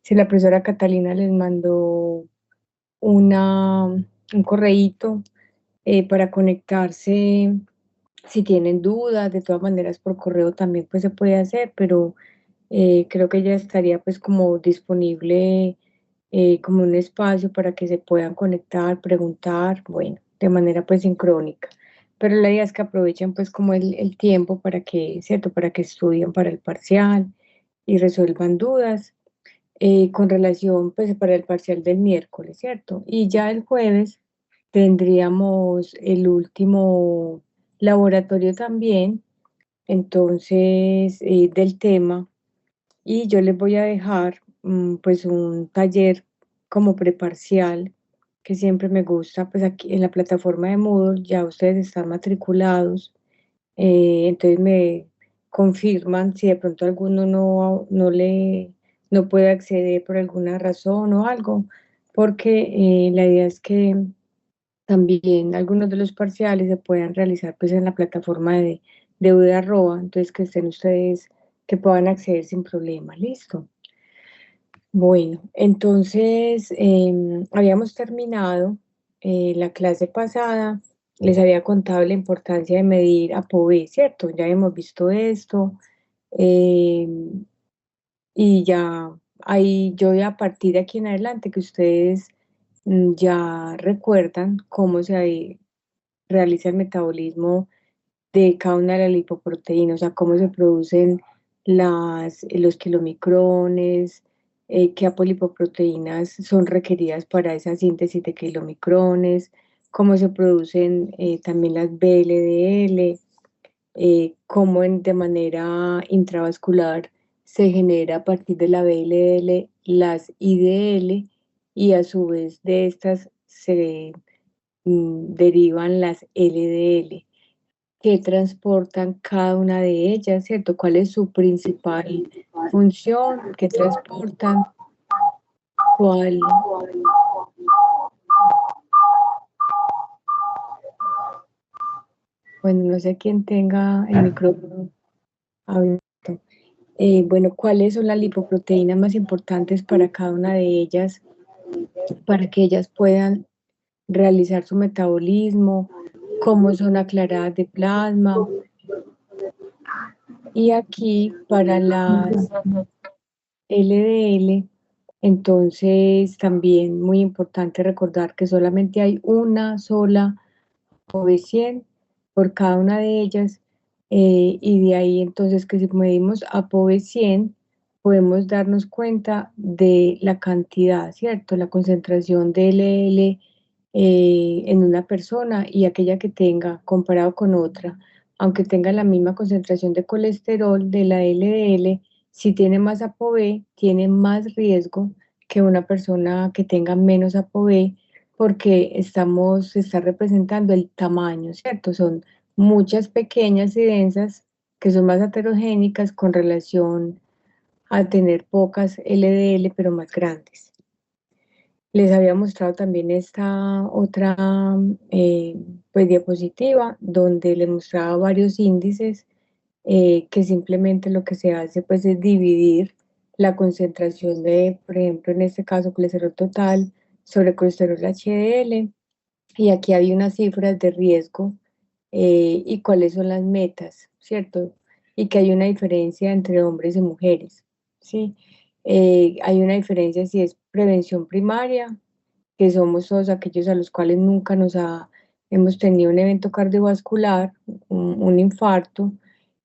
si la profesora Catalina les mandó un correíto para conectarse si tienen dudas. De todas maneras por correo también pues se puede hacer, pero creo que ya estaría pues como disponible como un espacio para que se puedan conectar, preguntar, bueno, de manera pues sincrónica. Pero la idea es que aprovechen pues como el tiempo para que, ¿cierto? Para que estudien para el parcial y resuelvan dudas con relación pues para el parcial del miércoles, ¿cierto? Y ya el jueves tendríamos el último laboratorio también, entonces del tema, y yo les voy a dejar pues un taller como preparcial que siempre me gusta, pues aquí en la plataforma de Moodle ya ustedes están matriculados, entonces me confirman si de pronto alguno no puede acceder por alguna razón o algo, porque la idea es que también algunos de los parciales se puedan realizar pues en la plataforma de UD Arroba, entonces que estén ustedes, que puedan acceder sin problema, listo. Bueno, entonces habíamos terminado la clase pasada, les había contado la importancia de medir ApoB, ¿cierto? Ya hemos visto esto, em, y ya ahí yo a partir de aquí en adelante que ustedes ya recuerdan cómo se realiza el metabolismo de cada una de las lipoproteínas, o sea, cómo se producen los kilomicrones, qué apolipoproteínas son requeridas para esa síntesis de kilomicrones, cómo se producen también las VLDL, cómo de manera intravascular se genera a partir de la VLL las IDL y a su vez de estas se derivan las LDL que transportan cada una de ellas, ¿cierto? ¿Cuál es su principal función? ¿Qué transportan? ¿Cuál? Bueno, no sé quién tenga el micrófono abierto. Bueno, ¿cuáles son las lipoproteínas más importantes para cada una de ellas, para que ellas puedan realizar su metabolismo? ¿Cómo son aclaradas de plasma? Y aquí para las LDL, entonces también muy importante recordar que solamente hay una sola ApoB100 por cada una de ellas, y de ahí entonces que si medimos ApoB100 podemos darnos cuenta de la cantidad, ¿cierto? La concentración de LDL en una persona y aquella que tenga comparado con otra, aunque tenga la misma concentración de colesterol de la LDL, si tiene más ApoB, tiene más riesgo que una persona que tenga menos ApoB, porque se está representando el tamaño, ¿cierto? Son muchas pequeñas y densas que son más heterogénicas con relación a tener pocas LDL, pero más grandes. Les había mostrado también esta otra eh, pues, diapositiva donde les mostraba varios índices que simplemente lo que se hace pues es dividir la concentración de, por ejemplo, en este caso, colesterol total sobre colesterol HDL, y aquí hay unas cifras de riesgo y cuáles son las metas, ¿cierto? Y que hay una diferencia entre hombres y mujeres, ¿sí? Hay una diferencia si es prevención primaria, que somos todos aquellos a los cuales nunca hemos tenido un evento cardiovascular, un infarto,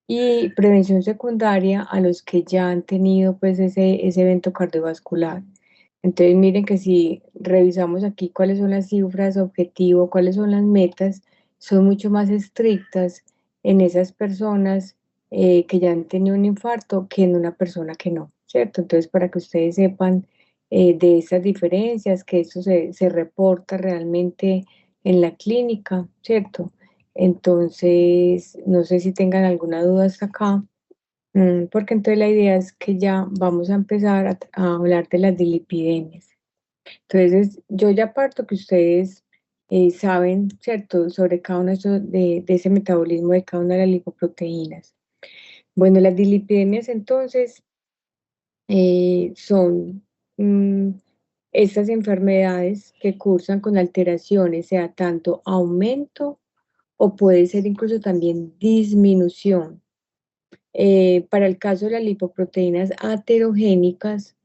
y prevención secundaria a los que ya han tenido pues ese evento cardiovascular. Entonces miren que si revisamos aquí cuáles son las cifras objetivo, cuáles son las metas, son mucho más estrictas en esas personas que ya han tenido un infarto que en una persona que no, ¿cierto? Entonces para que ustedes sepan de esas diferencias, que eso se reporta realmente en la clínica, ¿cierto? Entonces, no sé si tengan alguna duda hasta acá, porque entonces la idea es que ya vamos a empezar a hablar de las dilipidemias. Entonces, yo ya parto que ustedes saben, ¿cierto?, sobre cada uno de ese metabolismo de cada una de las lipoproteínas. Bueno, las dilipidemias entonces son, mm, estas enfermedades que cursan con alteraciones, sea tanto aumento o puede ser incluso también disminución. Para el caso de las lipoproteínas aterogénicas,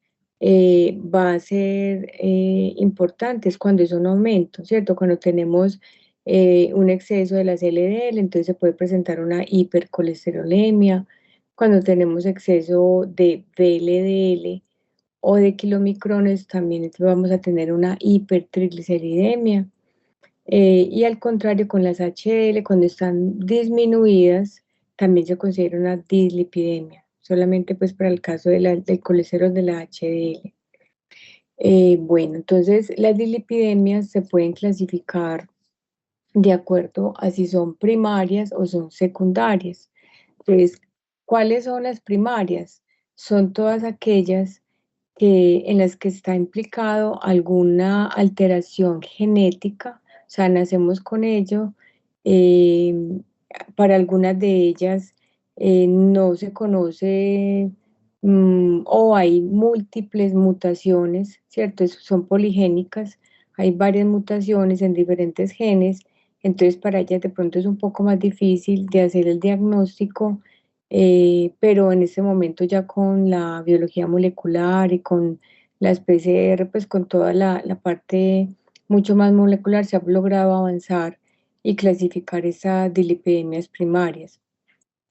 va a ser importante es cuando es un aumento, ¿cierto? Cuando tenemos un exceso de las LDL, entonces se puede presentar una hipercolesterolemia. Cuando tenemos exceso de VLDL o de kilomicrones, también vamos a tener una hipertrigliceridemia. Y al contrario, con las HDL, cuando están disminuidas, también se considera una dislipidemia, solamente pues para el caso de del colesterol de la HDL. Bueno, entonces las dislipidemias se pueden clasificar de acuerdo a si son primarias o son secundarias. Entonces, ¿cuáles son las primarias? Son todas aquellas en las que está implicado alguna alteración genética, o sea, nacemos con ello. eh, para algunas de ellas no se conoce o hay múltiples mutaciones, ¿cierto? Son poligénicas, hay varias mutaciones en diferentes genes, entonces para ellas de pronto es un poco más difícil de hacer el diagnóstico, pero en este momento ya con la biología molecular y con las PCR, pues con toda la parte mucho más molecular se ha logrado avanzar y clasificar esas dislipidemias primarias.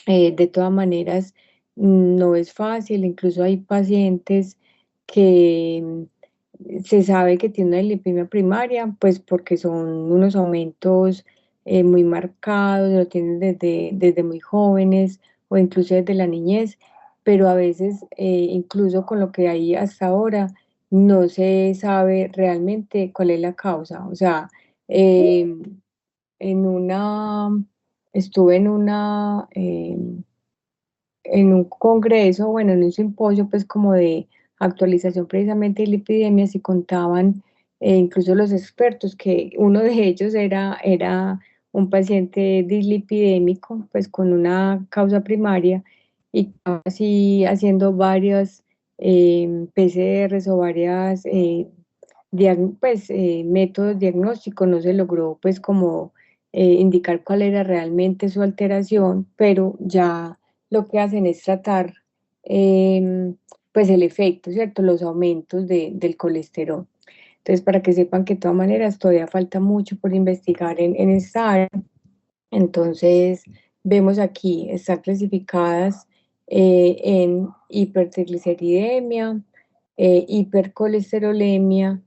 De todas maneras, no es fácil, incluso hay pacientes que se sabe que tienen una lipemia primaria, pues porque son unos aumentos muy marcados, lo tienen desde muy jóvenes o incluso desde la niñez, pero a veces, incluso con lo que hay hasta ahora, no se sabe realmente cuál es la causa. O sea, eh, en una, estuve en un congreso, bueno, en un simposio, pues como de actualización precisamente de lipidemias y contaban incluso los expertos que uno de ellos era un paciente dislipidémico, pues con una causa primaria y así haciendo varias PCRs o varias pues, métodos diagnósticos, no se logró pues como indicar cuál era realmente su alteración, pero ya lo que hacen es tratar pues el efecto, ¿cierto? Los aumentos del colesterol. Entonces, para que sepan que de todas maneras todavía falta mucho por investigar en esta área. Entonces, vemos aquí, están clasificadas en hipertrigliceridemia, hipercolesterolemia,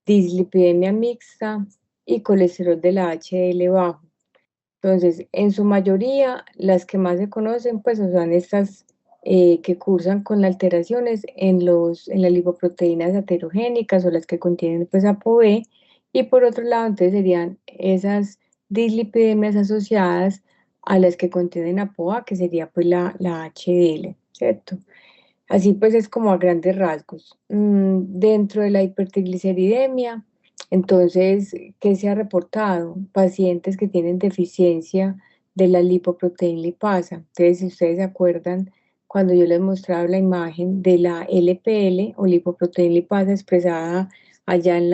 dislipidemia mixta y colesterol de la HDL bajo. Entonces, en su mayoría, las que más se conocen, pues son estas que cursan con alteraciones en las lipoproteínas aterogénicas o las que contienen pues ApoB. Y por otro lado, entonces serían esas dislipidemias asociadas a las que contienen ApoA, que sería pues la HDL, ¿cierto? Así pues es como a grandes rasgos. Dentro de la hipertrigliceridemia, entonces, ¿qué se ha reportado? Pacientes que tienen deficiencia de la lipoproteína lipasa. Entonces, si ustedes se acuerdan, cuando yo les mostraba la imagen de la LPL o lipoproteína lipasa expresada allá en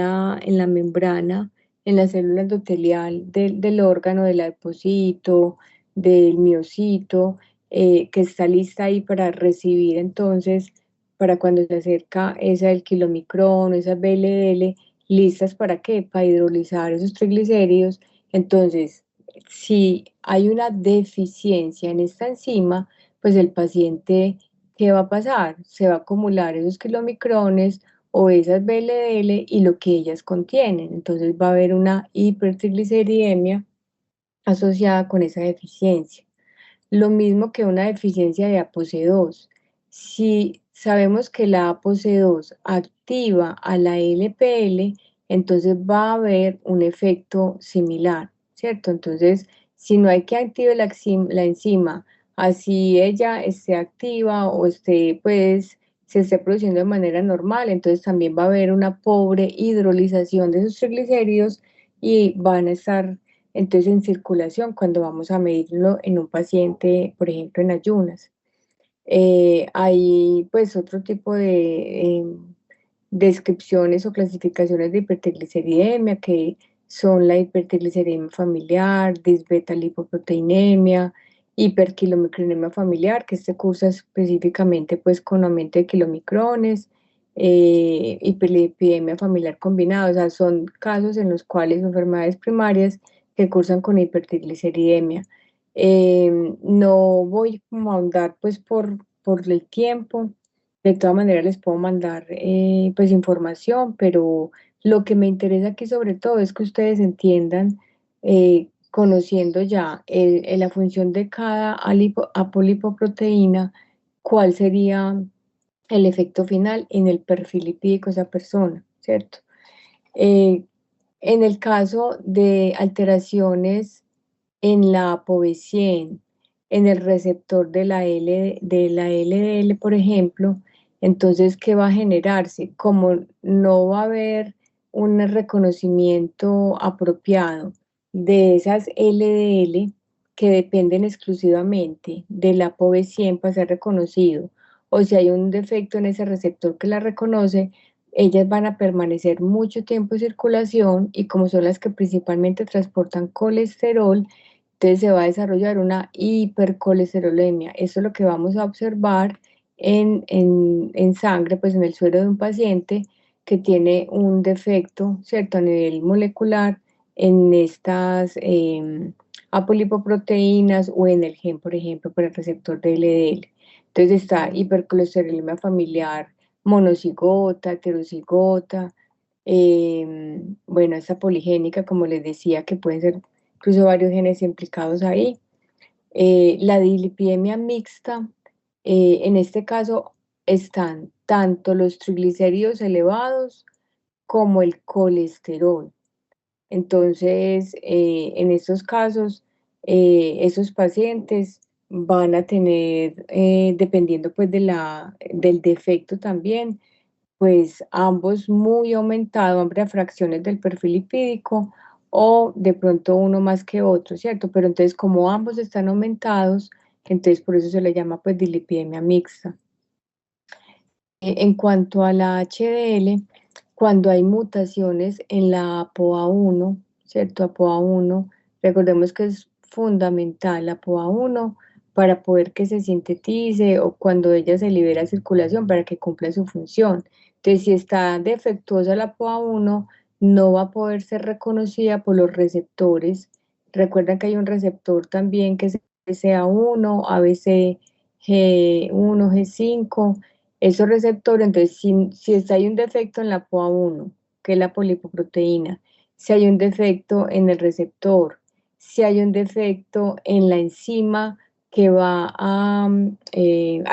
la membrana, en la célula endotelial del órgano, del adipocito, del miocito, que está lista ahí para recibir entonces, para cuando se acerca esa del kilomicrón, esas VLDL, listas para qué, para hidrolizar esos triglicéridos. Entonces, si hay una deficiencia en esta enzima, pues el paciente, ¿qué va a pasar? Se va a acumular esos kilomicrones o esas VLDL y lo que ellas contienen. Entonces va a haber una hipertrigliceridemia asociada con esa deficiencia. Lo mismo que una deficiencia de ApoC2. Si sabemos que la ApoC2 activa a la LPL, entonces va a haber un efecto similar, ¿cierto? Entonces, si no hay que active la enzima, así ella esté activa o esté, pues, se esté produciendo de manera normal, entonces también va a haber una pobre hidrolización de esos triglicéridos y van a estar entonces en circulación cuando vamos a medirlo en un paciente, por ejemplo, en ayunas. Hay pues otro tipo descripciones o clasificaciones de hipertrigliceridemia, que son la hipertrigliceridemia familiar, disbeta-lipoproteinemia, hiperquilomicronemia familiar, que este cursa específicamente pues con aumento de kilomicrones, hiperlipidemia familiar combinada, o sea, son casos en los cuales enfermedades primarias que cursan con hipertrigliceridemia. No voy como a ahondar pues por el tiempo, de todas maneras les puedo mandar pues información, pero lo que me interesa aquí sobre todo es que ustedes entiendan, conociendo ya la función de cada apolipoproteína, cuál sería el efecto final en el perfil lipídico de esa persona, ¿cierto? Eh, en el caso de alteraciones en la ApoB100, en el receptor de la LDL, por ejemplo, entonces, ¿qué va a generarse? Como no va a haber un reconocimiento apropiado de esas LDL que dependen exclusivamente de la ApoB100 para ser reconocido, o si hay un defecto en ese receptor que la reconoce, ellas van a permanecer mucho tiempo en circulación y como son las que principalmente transportan colesterol, entonces se va a desarrollar una hipercolesterolemia. Eso es lo que vamos a observar en sangre, pues en el suero de un paciente que tiene un defecto, ¿cierto? A nivel molecular en estas apolipoproteínas o en el gen, por ejemplo, para el receptor de LDL. Entonces está hipercolesterolemia familiar monocigota, heterocigota, bueno, esta poligénica, como les decía, que pueden ser incluso varios genes implicados ahí. La dislipidemia mixta, en este caso están tanto los triglicéridos elevados como el colesterol. Entonces, en estos casos, esos pacientes van a tener, dependiendo pues del defecto también, pues ambos muy aumentado, ambas fracciones del perfil lipídico o de pronto uno más que otro, ¿cierto? Pero entonces como ambos están aumentados, entonces por eso se le llama pues dislipidemia mixta. En cuanto a la HDL, cuando hay mutaciones en la ApoA1, ¿cierto? ApoA1, recordemos que es fundamental la ApoA1 para poder que se sintetice o cuando ella se libera a circulación para que cumpla su función. Entonces, si está defectuosa la ApoA1, no va a poder ser reconocida por los receptores. Recuerden que hay un receptor también que es ABCA1, ABCG1, G5, esos receptores. Entonces, si hay un defecto en la POA1, que es la polipoproteína, si hay un defecto en el receptor, si hay un defecto en la enzima que va a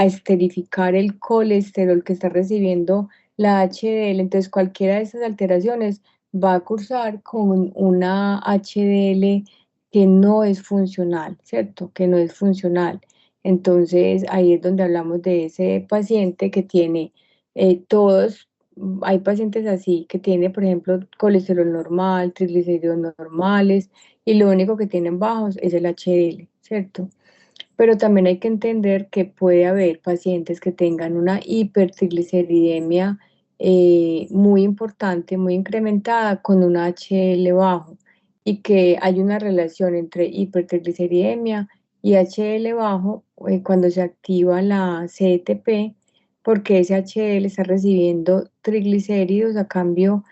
esterificar el colesterol que está recibiendo la HDL, entonces cualquiera de esas alteraciones va a cursar con una HDL que no es funcional, ¿cierto? Que no es funcional. Entonces, ahí es donde hablamos de ese paciente que tiene todos, hay pacientes así, que tiene, por ejemplo, colesterol normal, triglicéridos normales, y lo único que tienen bajos es el HDL, ¿cierto? Pero también hay que entender que puede haber pacientes que tengan una hipertrigliceridemia muy importante, muy incrementada, con un HDL bajo, y que hay una relación entre hipertrigliceridemia y HDL bajo cuando se activa la CETP, porque ese HDL está recibiendo triglicéridos a cambio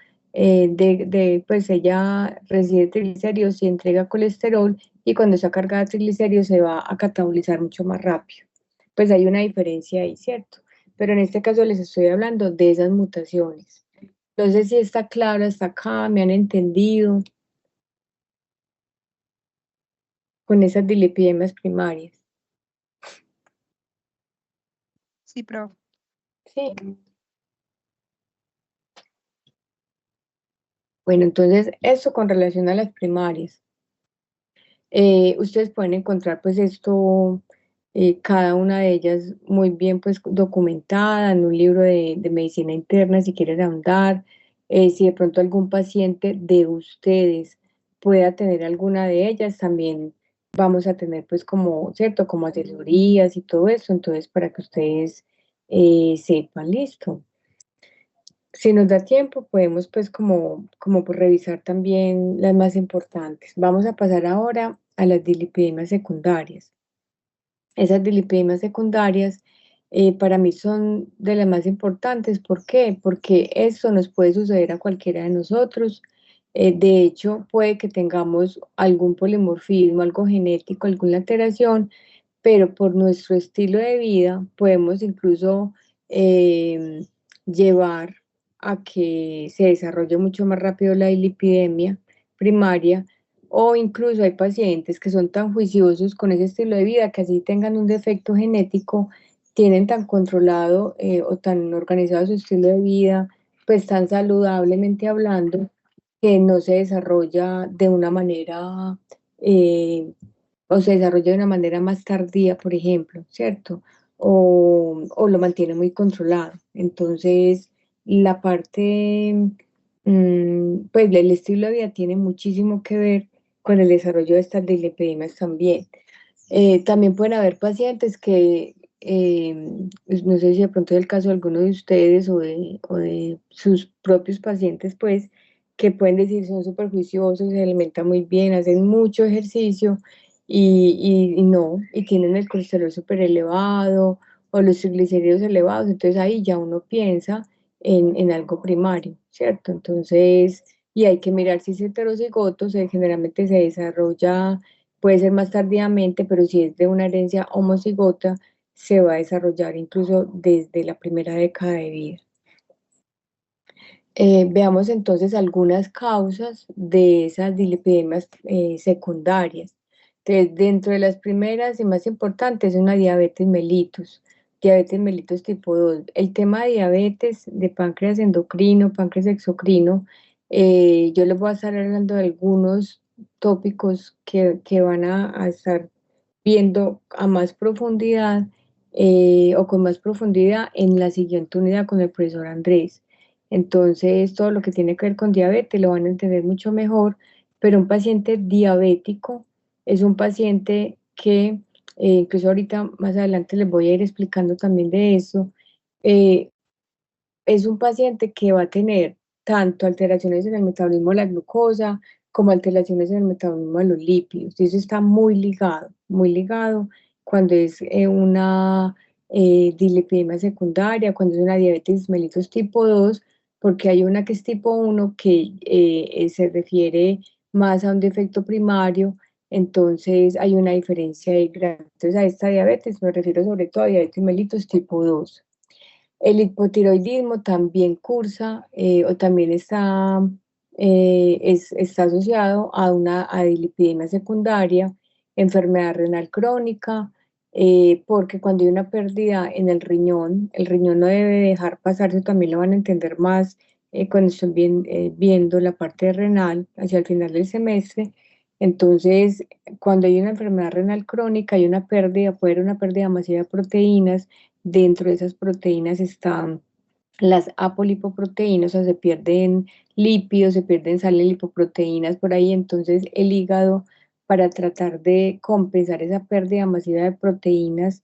pues ella recibe triglicéridos y entrega colesterol, y cuando está cargada de triglicéridos se va a catabolizar mucho más rápido. Pues hay una diferencia ahí, ¿cierto? Pero en este caso les estoy hablando de esas mutaciones. No sé si está claro hasta acá, me han entendido con esas dislipidemias primarias. Sí, profe. Sí. Bueno, entonces eso con relación a las primarias. Ustedes pueden encontrar pues esto, cada una de ellas muy bien pues documentada en un libro de medicina interna si quieren ahondar. Si de pronto algún paciente de ustedes pueda tener alguna de ellas, también vamos a tener pues como, ¿cierto? Como asesorías y todo eso, entonces para que ustedes sepan, listo. Si nos da tiempo, podemos pues como pues, revisar también las más importantes. Vamos a pasar ahora a las dislipidemias secundarias. Esas dislipidemias secundarias para mí son de las más importantes. ¿Por qué? Porque esto nos puede suceder a cualquiera de nosotros. De hecho, puede que tengamos algún polimorfismo, algo genético, alguna alteración, pero por nuestro estilo de vida podemos incluso eh, llevar a que se desarrolle mucho más rápido la dislipidemia primaria, o incluso hay pacientes que son tan juiciosos con ese estilo de vida que así tengan un defecto genético, tienen tan controlado o tan organizado su estilo de vida, pues tan saludablemente hablando, que no se desarrolla de una manera eh, o se desarrolla de una manera más tardía, por ejemplo, ¿cierto? O lo mantiene muy controlado. Entonces, la parte, pues el estilo de vida tiene muchísimo que ver con el desarrollo de estas dislipidemias también. También pueden haber pacientes que, pues, no sé si de pronto es el caso de alguno de ustedes o de sus propios pacientes, pues, que pueden decir son súper juiciosos, se alimentan muy bien, hacen mucho ejercicio y no, y tienen el colesterol súper elevado o los triglicéridos elevados, entonces ahí ya uno piensa en algo primario, ¿cierto? Entonces, y hay que mirar si es heterocigoto, generalmente se desarrolla, puede ser más tardíamente, pero si es de una herencia homocigota, se va a desarrollar incluso desde la primera década de vida. Veamos entonces algunas causas de esas dislipidemias secundarias. Entonces, dentro de las primeras y más importantes es una diabetes mellitus tipo 2. El tema de diabetes de páncreas endocrino, páncreas exocrino, yo les voy a estar hablando de algunos tópicos que van a estar viendo a más profundidad o con más profundidad en la siguiente unidad con el profesor Andrés. Entonces, todo lo que tiene que ver con diabetes lo van a entender mucho mejor, pero un paciente diabético es un paciente que, incluso ahorita más adelante les voy a ir explicando también de eso, eh, es un paciente que va a tener tanto alteraciones en el metabolismo de la glucosa como alteraciones en el metabolismo de los lípidos. Y eso está muy ligado cuando es una dislipidemia secundaria, cuando es una diabetes mellitus tipo 2, porque hay una que es tipo 1 que se refiere más a un defecto primario, entonces hay una diferencia ahí grande. Entonces a esta diabetes me refiero sobre todo a diabetes mellitus tipo 2. El hipotiroidismo también cursa o también está asociado a una dislipidemia secundaria, enfermedad renal crónica, porque cuando hay una pérdida en el riñón no debe dejar pasar, eso también lo van a entender más cuando estén viendo la parte renal hacia el final del semestre. Entonces, cuando hay una enfermedad renal crónica, hay una pérdida, puede haber una pérdida masiva de proteínas. Dentro de esas proteínas están las apolipoproteínas, o sea, se pierden lípidos, se pierden sales lipoproteínas por ahí, entonces el hígado, para tratar de compensar esa pérdida masiva de proteínas,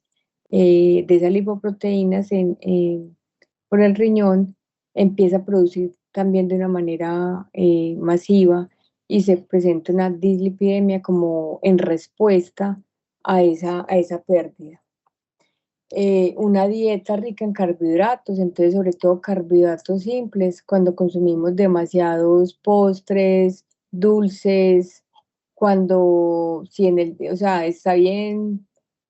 de esas lipoproteínas por el riñón, empieza a producir también de una manera masiva y se presenta una dislipidemia como en respuesta a esa pérdida. Una dieta rica en carbohidratos, entonces sobre todo carbohidratos simples, cuando consumimos demasiados postres, dulces, cuando, si en el, o sea, está bien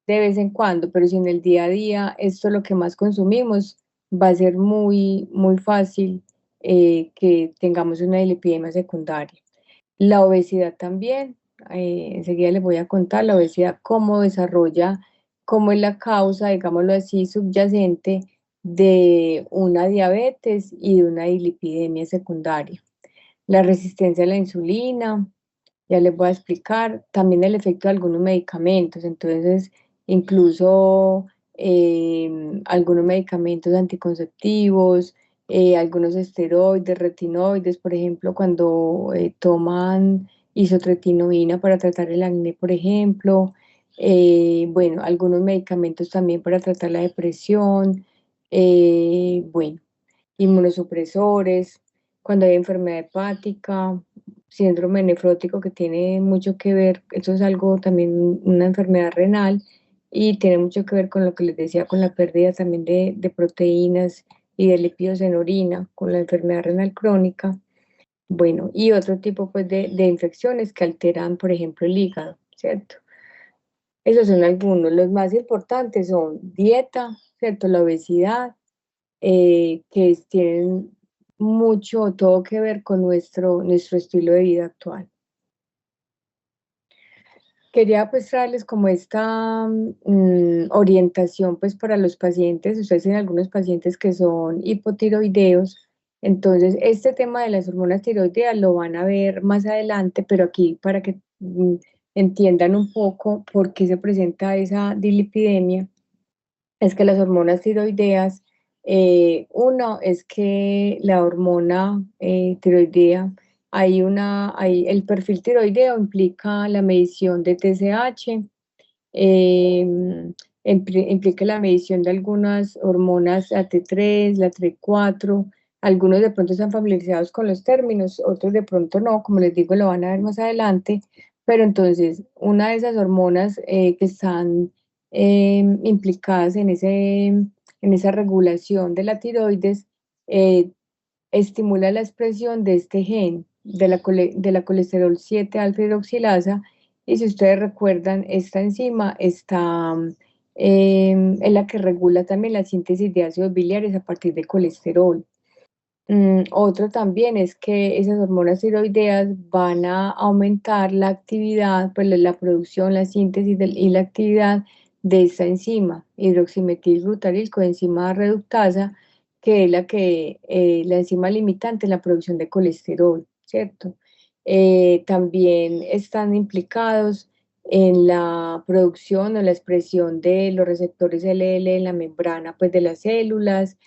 de vez en cuando, pero si en el día a día esto es lo que más consumimos, va a ser muy fácil que tengamos una lipidemia secundaria. La obesidad también, enseguida les voy a contar la obesidad, cómo desarrolla, cómo es la causa, digámoslo así, subyacente de una diabetes y de una dislipidemia secundaria. La resistencia a la insulina, ya les voy a explicar, también el efecto de algunos medicamentos, entonces incluso algunos medicamentos anticonceptivos, algunos esteroides, retinoides, por ejemplo, cuando toman isotretinoína para tratar el acné, por ejemplo, bueno, algunos medicamentos también para tratar la depresión, bueno. inmunosupresores, cuando hay enfermedad hepática, síndrome nefrótico que tiene mucho que ver, eso es algo también, una enfermedad renal, y tiene mucho que ver con lo que les decía, con la pérdida también de proteínas y de lípidos en orina, con la enfermedad renal crónica. Bueno, y otro tipo pues de infecciones que alteran, por ejemplo, el hígado, ¿cierto? Esos son algunos. Los más importantes son dieta, ¿cierto? La obesidad, tienen mucho, todo que ver con nuestro estilo de vida actual. Quería pues traerles como esta orientación pues para los pacientes. Ustedes tienen algunos pacientes que son hipotiroideos, entonces este tema de las hormonas tiroideas lo van a ver más adelante, pero aquí para que entiendan un poco por qué se presenta esa dislipidemia, es que las hormonas tiroideas, uno es que la hormona tiroidea, el perfil tiroideo implica la medición de TSH, eh, implica la medición de algunas hormonas, la T3, la T4, algunos de pronto están familiarizados con los términos, otros de pronto no, como les digo, lo van a ver más adelante, pero entonces una de esas hormonas que están implicadas en esa regulación de la tiroides, eh, estimula la expresión de este gen, de la colesterol 7 alfa hidroxilasa, y si ustedes recuerdan, esta enzima es la que regula también la síntesis de ácidos biliares a partir de colesterol. Otro también es que esas hormonas tiroideas van a aumentar la actividad, pues la producción, la síntesis y la actividad de esta enzima, hidroximetilglutaril coenzima reductasa, que es la enzima limitante en la producción de colesterol, ¿cierto? También están implicados en la producción o la expresión de los receptores LL en la membrana, pues, de las células,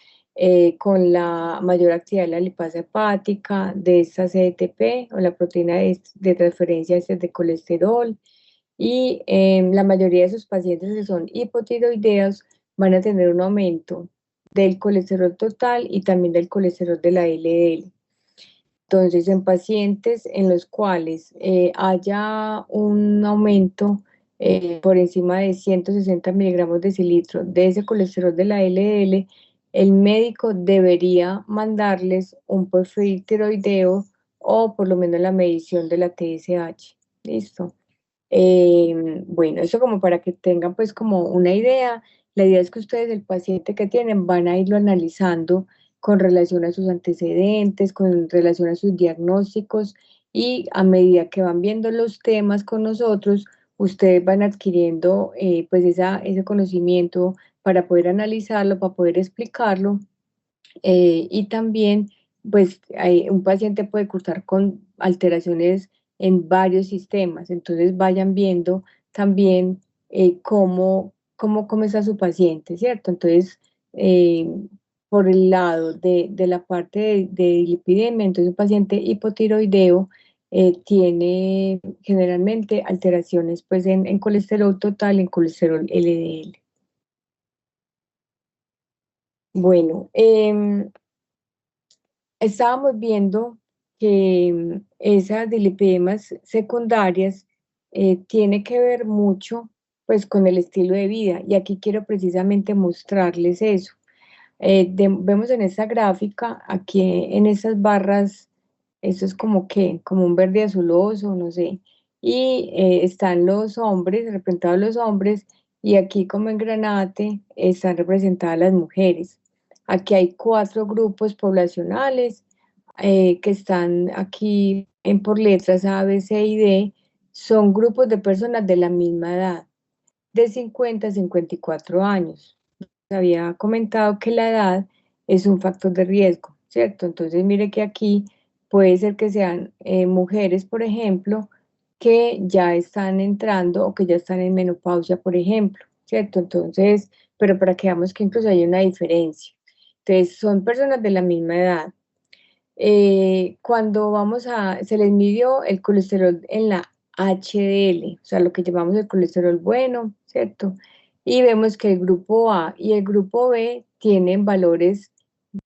con la mayor actividad de la lipasa hepática, de esta CETP o la proteína de transferencia de colesterol, y la mayoría de sus pacientes que son hipotiroideos van a tener un aumento del colesterol total y también del colesterol de la LDL. Entonces, en pacientes en los cuales haya un aumento por encima de 160 miligramos decilitro de ese colesterol de la LDL, el médico debería mandarles un perfil tiroideo o por lo menos la medición de la TSH. ¿Listo? Bueno, eso como para que tengan pues como una idea. La idea es que ustedes, el paciente que tienen, van a irlo analizando con relación a sus antecedentes, con relación a sus diagnósticos, y a medida que van viendo los temas con nosotros, ustedes van adquiriendo pues ese conocimiento para poder analizarlo, para poder explicarlo, y también, pues, un paciente puede cursar con alteraciones en varios sistemas, entonces vayan viendo también cómo está su paciente, ¿cierto? Entonces, eh, por el lado de la parte de lipidemia, entonces un paciente hipotiroideo tiene generalmente alteraciones pues en colesterol total, en colesterol LDL. Bueno, estábamos viendo que esas dislipidemas secundarias tiene que ver mucho pues con el estilo de vida, y aquí quiero precisamente mostrarles eso. Vemos en esta gráfica, aquí en estas barras, eso es como que, como un verde azuloso, no sé, y están los hombres, representados los hombres, y aquí como en granate están representadas las mujeres. Aquí hay 4 grupos poblacionales que están aquí por letras A, B, C y D. Son grupos de personas de la misma edad, de 50 a 54 años. Había comentado que la edad es un factor de riesgo, ¿cierto? Entonces, mire que aquí puede ser que sean mujeres, por ejemplo, que ya están entrando o que ya están en menopausia, por ejemplo, ¿cierto? Entonces, pero para que veamos que incluso hay una diferencia. Entonces, son personas de la misma edad. Cuando se les midió el colesterol en la HDL, o sea, lo que llamamos el colesterol bueno, ¿cierto? Y vemos que el grupo A y el grupo B tienen valores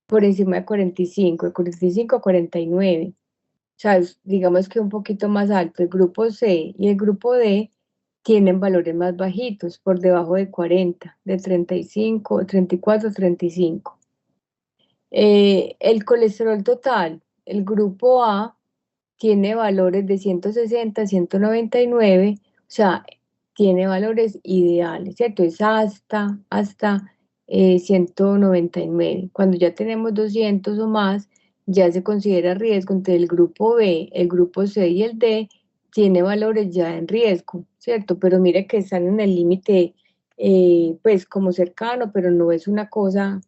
por encima de 45 a 49. O sea, digamos que un poquito más alto. El grupo C y el grupo D tienen valores más bajitos, por debajo de 40, de 35, 34, 35. El colesterol total, el grupo A tiene valores de 160, 199, o sea, tiene valores ideales, ¿cierto? Es hasta 199. Cuando ya tenemos 200 o más, ya se considera riesgo. Entonces el grupo B, el grupo C y el D tiene valores ya en riesgo, ¿cierto? Pero mire que están en el límite, pues como cercano, pero no es una cosa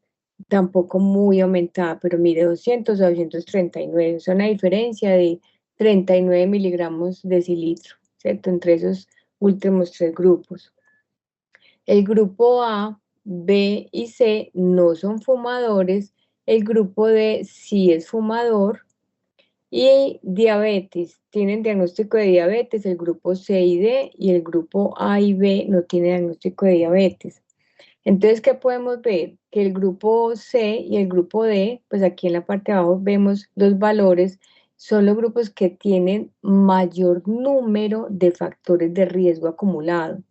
tampoco muy aumentada, pero mire, 200 a 239, es una diferencia de 39 miligramos decilitro, ¿cierto? Entre esos últimos tres grupos. El grupo A, B y C no son fumadores, el grupo D sí es fumador y diabetes, tienen diagnóstico de diabetes, el grupo C y D, y el grupo A y B no tienen diagnóstico de diabetes. Entonces, ¿qué podemos ver? Que el grupo C y el grupo D, pues aquí en la parte de abajo vemos los valores, son los grupos que tienen mayor número de factores de riesgo acumulado.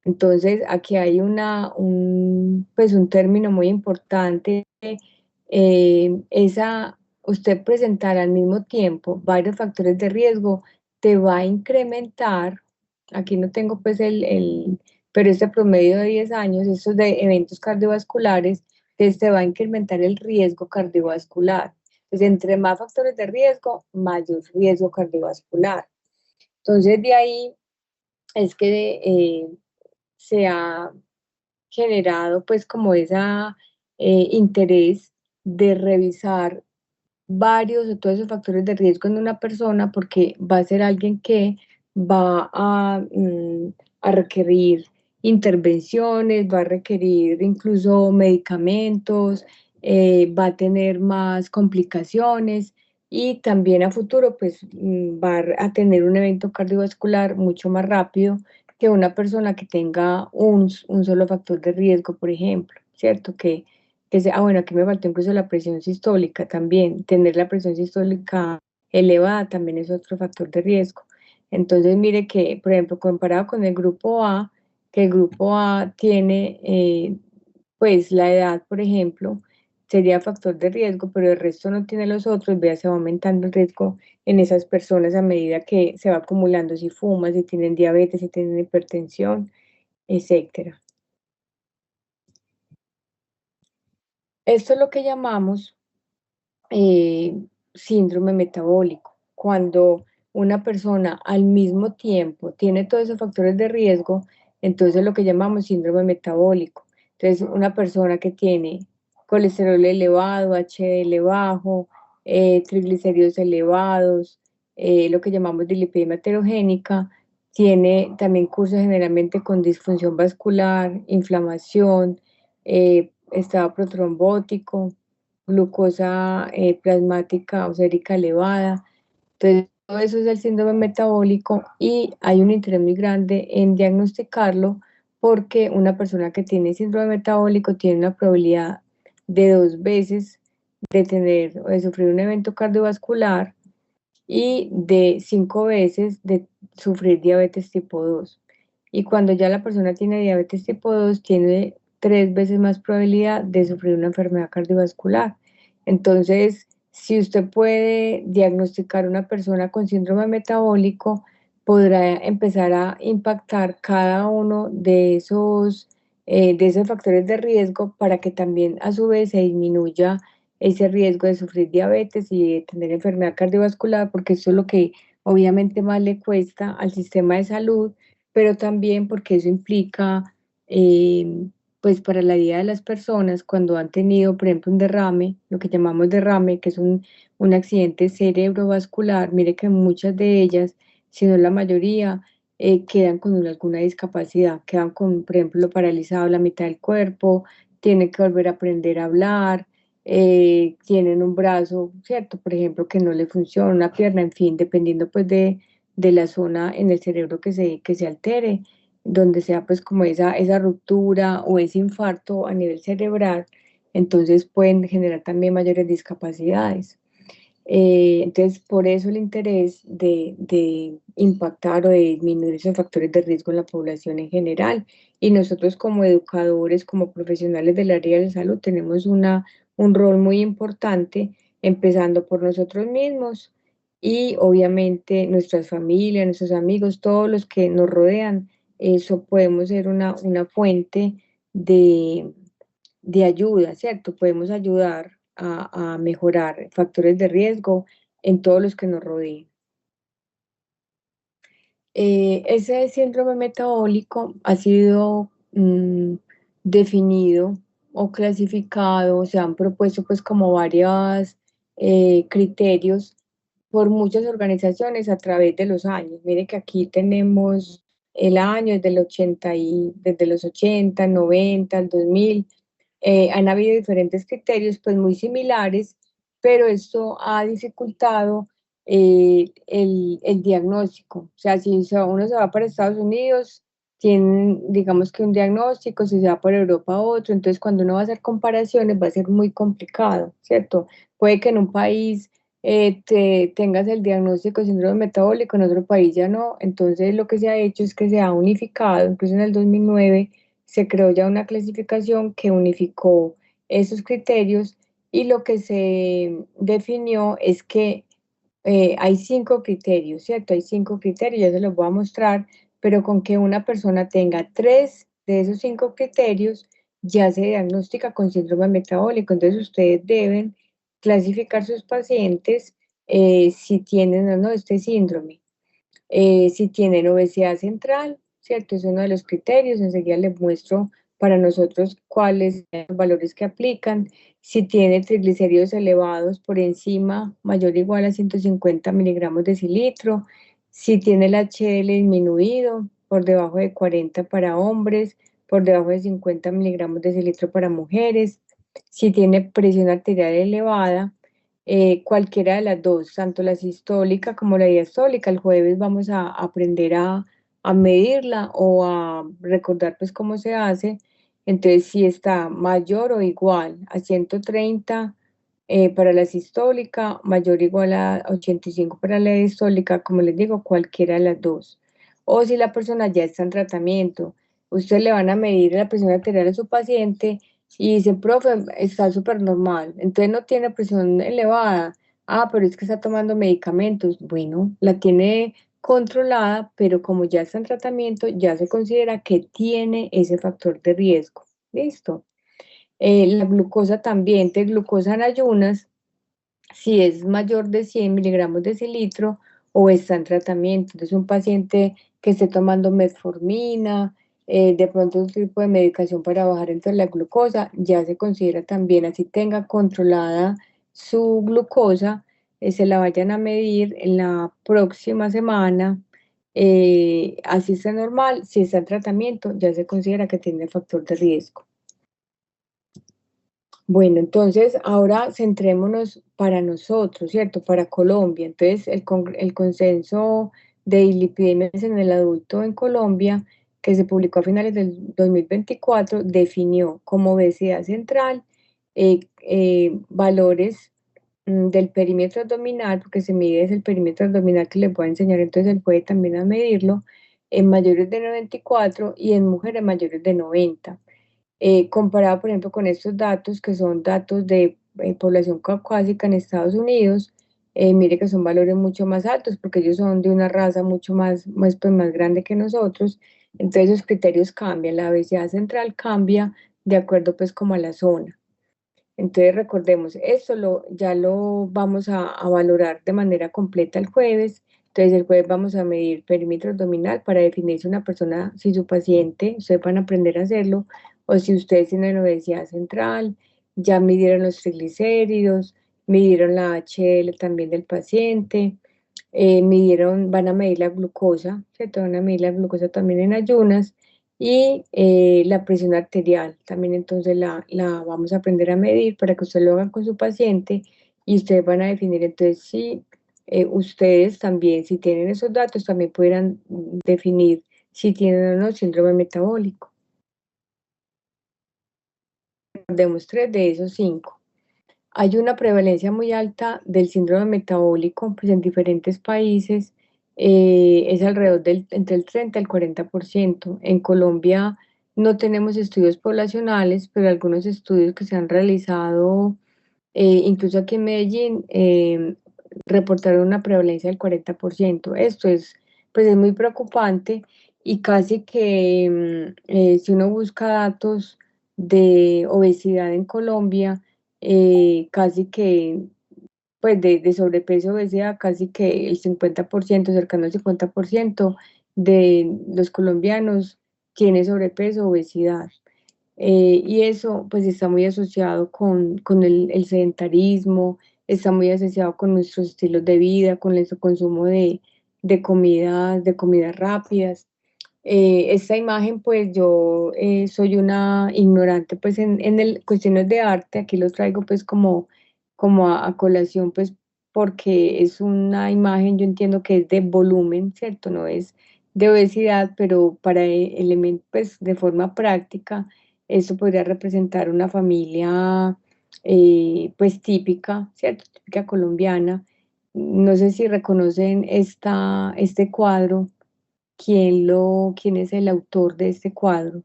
Entonces, aquí hay pues un término muy importante, usted presentar al mismo tiempo varios factores de riesgo te va a incrementar, aquí no tengo pues pero este promedio de 10 años, estos de eventos cardiovasculares, entonces te va a incrementar el riesgo cardiovascular. Entonces, entre más factores de riesgo, mayor riesgo cardiovascular. Entonces, de ahí es que se ha generado pues como esa interés de revisar varios o todos esos factores de riesgo en una persona porque va a ser alguien que va a requerir intervenciones, va a requerir incluso medicamentos, va a tener más complicaciones y también a futuro pues va a tener un evento cardiovascular mucho más rápido que una persona que tenga un solo factor de riesgo, por ejemplo, ¿cierto? Bueno, aquí me faltó incluso la presión sistólica también. Tener la presión sistólica elevada también es otro factor de riesgo. Entonces, mire que, por ejemplo, comparado con el grupo A, que el grupo A tiene, pues la edad, por ejemplo, sería factor de riesgo, pero el resto no tiene los otros, vea, se va aumentando el riesgo en esas personas a medida que se va acumulando, si fuman, si tienen diabetes, si tienen hipertensión, etcétera. Esto es lo que llamamos síndrome metabólico. Cuando una persona al mismo tiempo tiene todos esos factores de riesgo, entonces lo que llamamos síndrome metabólico. Entonces, una persona que tiene colesterol elevado, HDL bajo, triglicéridos elevados, lo que llamamos dislipidemia heterogénica, tiene también cursos generalmente con disfunción vascular, inflamación, estado protrombótico, glucosa plasmática o sérica elevada. Entonces, todo eso es el síndrome metabólico y hay un interés muy grande en diagnosticarlo porque una persona que tiene síndrome metabólico tiene una probabilidad de 2 veces de tener o de sufrir un evento cardiovascular y de 5 veces de sufrir diabetes tipo 2. Y cuando ya la persona tiene diabetes tipo 2, tiene 3 veces más probabilidad de sufrir una enfermedad cardiovascular. Entonces, si usted puede diagnosticar a una persona con síndrome metabólico, podrá empezar a impactar cada uno de esos factores de riesgo para que también a su vez se disminuya ese riesgo de sufrir diabetes y de tener enfermedad cardiovascular, porque eso es lo que obviamente más le cuesta al sistema de salud, pero también porque eso implica, pues para la vida de las personas, cuando han tenido, por ejemplo, un derrame, lo que llamamos derrame, que es un accidente cerebrovascular, mire que muchas de ellas, si no la mayoría, quedan con alguna discapacidad, quedan con, por ejemplo, paralizado la mitad del cuerpo, tienen que volver a aprender a hablar, tienen un brazo, ¿cierto? Por ejemplo, que no le funciona, una pierna, en fin, dependiendo pues de la zona en el cerebro que se altere, donde sea pues como esa ruptura o ese infarto a nivel cerebral, entonces pueden generar también mayores discapacidades. Entonces, por eso el interés de impactar o de disminuir esos factores de riesgo en la población en general. Y nosotros como educadores, como profesionales del área de la salud, tenemos un rol muy importante, empezando por nosotros mismos y obviamente nuestras familias, nuestros amigos, todos los que nos rodean. Eso podemos ser una fuente de de ayuda, ¿cierto? Podemos ayudar a mejorar factores de riesgo en todos los que nos rodeen. Ese síndrome metabólico ha sido definido o clasificado, se han propuesto pues como varios criterios por muchas organizaciones a través de los años. Mire que aquí tenemos el año desde los 80, 90, el 2000. Han habido diferentes criterios pues muy similares, pero esto ha dificultado el diagnóstico. O sea, si uno se va para Estados Unidos, tienen, digamos que un diagnóstico, si se va para Europa otro, entonces cuando uno va a hacer comparaciones va a ser muy complicado, ¿cierto? Puede que en un país tengas el diagnóstico de síndrome metabólico, en otro país ya no, entonces lo que se ha hecho es que se ha unificado, incluso en el 2009 se creó ya una clasificación que unificó esos criterios y lo que se definió es que hay 5 criterios, ¿cierto? Hay 5 criterios, ya se los voy a mostrar, pero con que una persona tenga 3 de esos 5 criterios, ya se diagnostica con síndrome metabólico. Entonces ustedes deben clasificar sus pacientes si tienen o no este síndrome. Si tienen obesidad central, ¿cierto? Es uno de los criterios. Enseguida les muestro para nosotros cuáles son los valores que aplican. Si tiene triglicéridos elevados por encima, mayor o igual a 150 miligramos de cilitro. Si tiene el HDL disminuido, por debajo de 40 para hombres, por debajo de 50 miligramos de cilitro para mujeres. Si tiene presión arterial elevada, cualquiera de las dos, tanto la sistólica como la diastólica. El jueves vamos a aprender a medirla o a recordar pues cómo se hace. Entonces, si está mayor o igual a 130 para la sistólica, mayor o igual a 85 para la diastólica, como les digo, cualquiera de las dos. O si la persona ya está en tratamiento, ustedes le van a medir la presión arterial a su paciente y dice, profe, está súper normal, entonces no tiene presión elevada. Ah, pero es que está tomando medicamentos. Bueno, la tiene controlada, pero como ya está en tratamiento, ya se considera que tiene ese factor de riesgo. ¿Listo? La glucosa también, de glucosa en ayunas, si es mayor de 100 miligramos de cilitro o está en tratamiento. Entonces, un paciente que esté tomando metformina, de pronto un tipo de medicación para bajar entonces la glucosa, ya se considera también, así tenga controlada su glucosa, se la vayan a medir en la próxima semana, así está normal, si está en tratamiento, ya se considera que tiene factor de riesgo. Bueno, entonces ahora centrémonos para nosotros, ¿cierto? Para Colombia. Entonces, el consenso de dislipidemias en el adulto en Colombia, que se publicó a finales del 2024, definió como obesidad central valores del perímetro abdominal, porque se mide es el perímetro abdominal que les voy a enseñar, entonces él puede también a medirlo, en mayores de 94 y en mujeres mayores de 90. Comparado, por ejemplo, con estos datos, que son datos de población caucásica en Estados Unidos, mire que son valores mucho más altos, porque ellos son de una raza mucho más grande que nosotros, entonces los criterios cambian, la obesidad central cambia de acuerdo pues como a la zona. Entonces recordemos, ya lo vamos a valorar de manera completa el jueves. Entonces el jueves vamos a medir perímetro abdominal para definir si una persona, si su paciente, ustedes van a aprender a hacerlo, o si ustedes tienen obesidad central, ya midieron los triglicéridos, midieron la HDL también del paciente, van a medir la glucosa, ¿cierto? Van a medir la glucosa también en ayunas y la presión arterial. También entonces la vamos a aprender a medir para que ustedes lo hagan con su paciente y ustedes van a definir entonces si ustedes también, si tienen esos datos, también pudieran definir si tienen o no síndrome metabólico. recordemos 3 de esos 5. Hay una prevalencia muy alta del síndrome metabólico, pues en diferentes países es alrededor entre el 30 y el 40%. En Colombia no tenemos estudios poblacionales, pero algunos estudios que se han realizado, incluso aquí en Medellín, reportaron una prevalencia del 40%. Esto pues es muy preocupante y casi que si uno busca datos de obesidad en Colombia, casi que, pues de sobrepeso, obesidad, casi que el 50%, cercano al 50% de los colombianos tiene sobrepeso, obesidad. Y eso pues está muy asociado con el sedentarismo, está muy asociado con nuestros estilos de vida, con nuestro consumo de comidas rápidas. Esta imagen, pues yo soy una ignorante pues en cuestiones de arte, aquí los traigo pues como a colación, pues porque es una imagen, yo entiendo que es de volumen, ¿cierto? No es de obesidad, pero para elementos, pues de forma práctica, esto podría representar una familia pues típica, ¿cierto? Típica colombiana. No sé si reconocen este cuadro. ¿Quién es el autor de este cuadro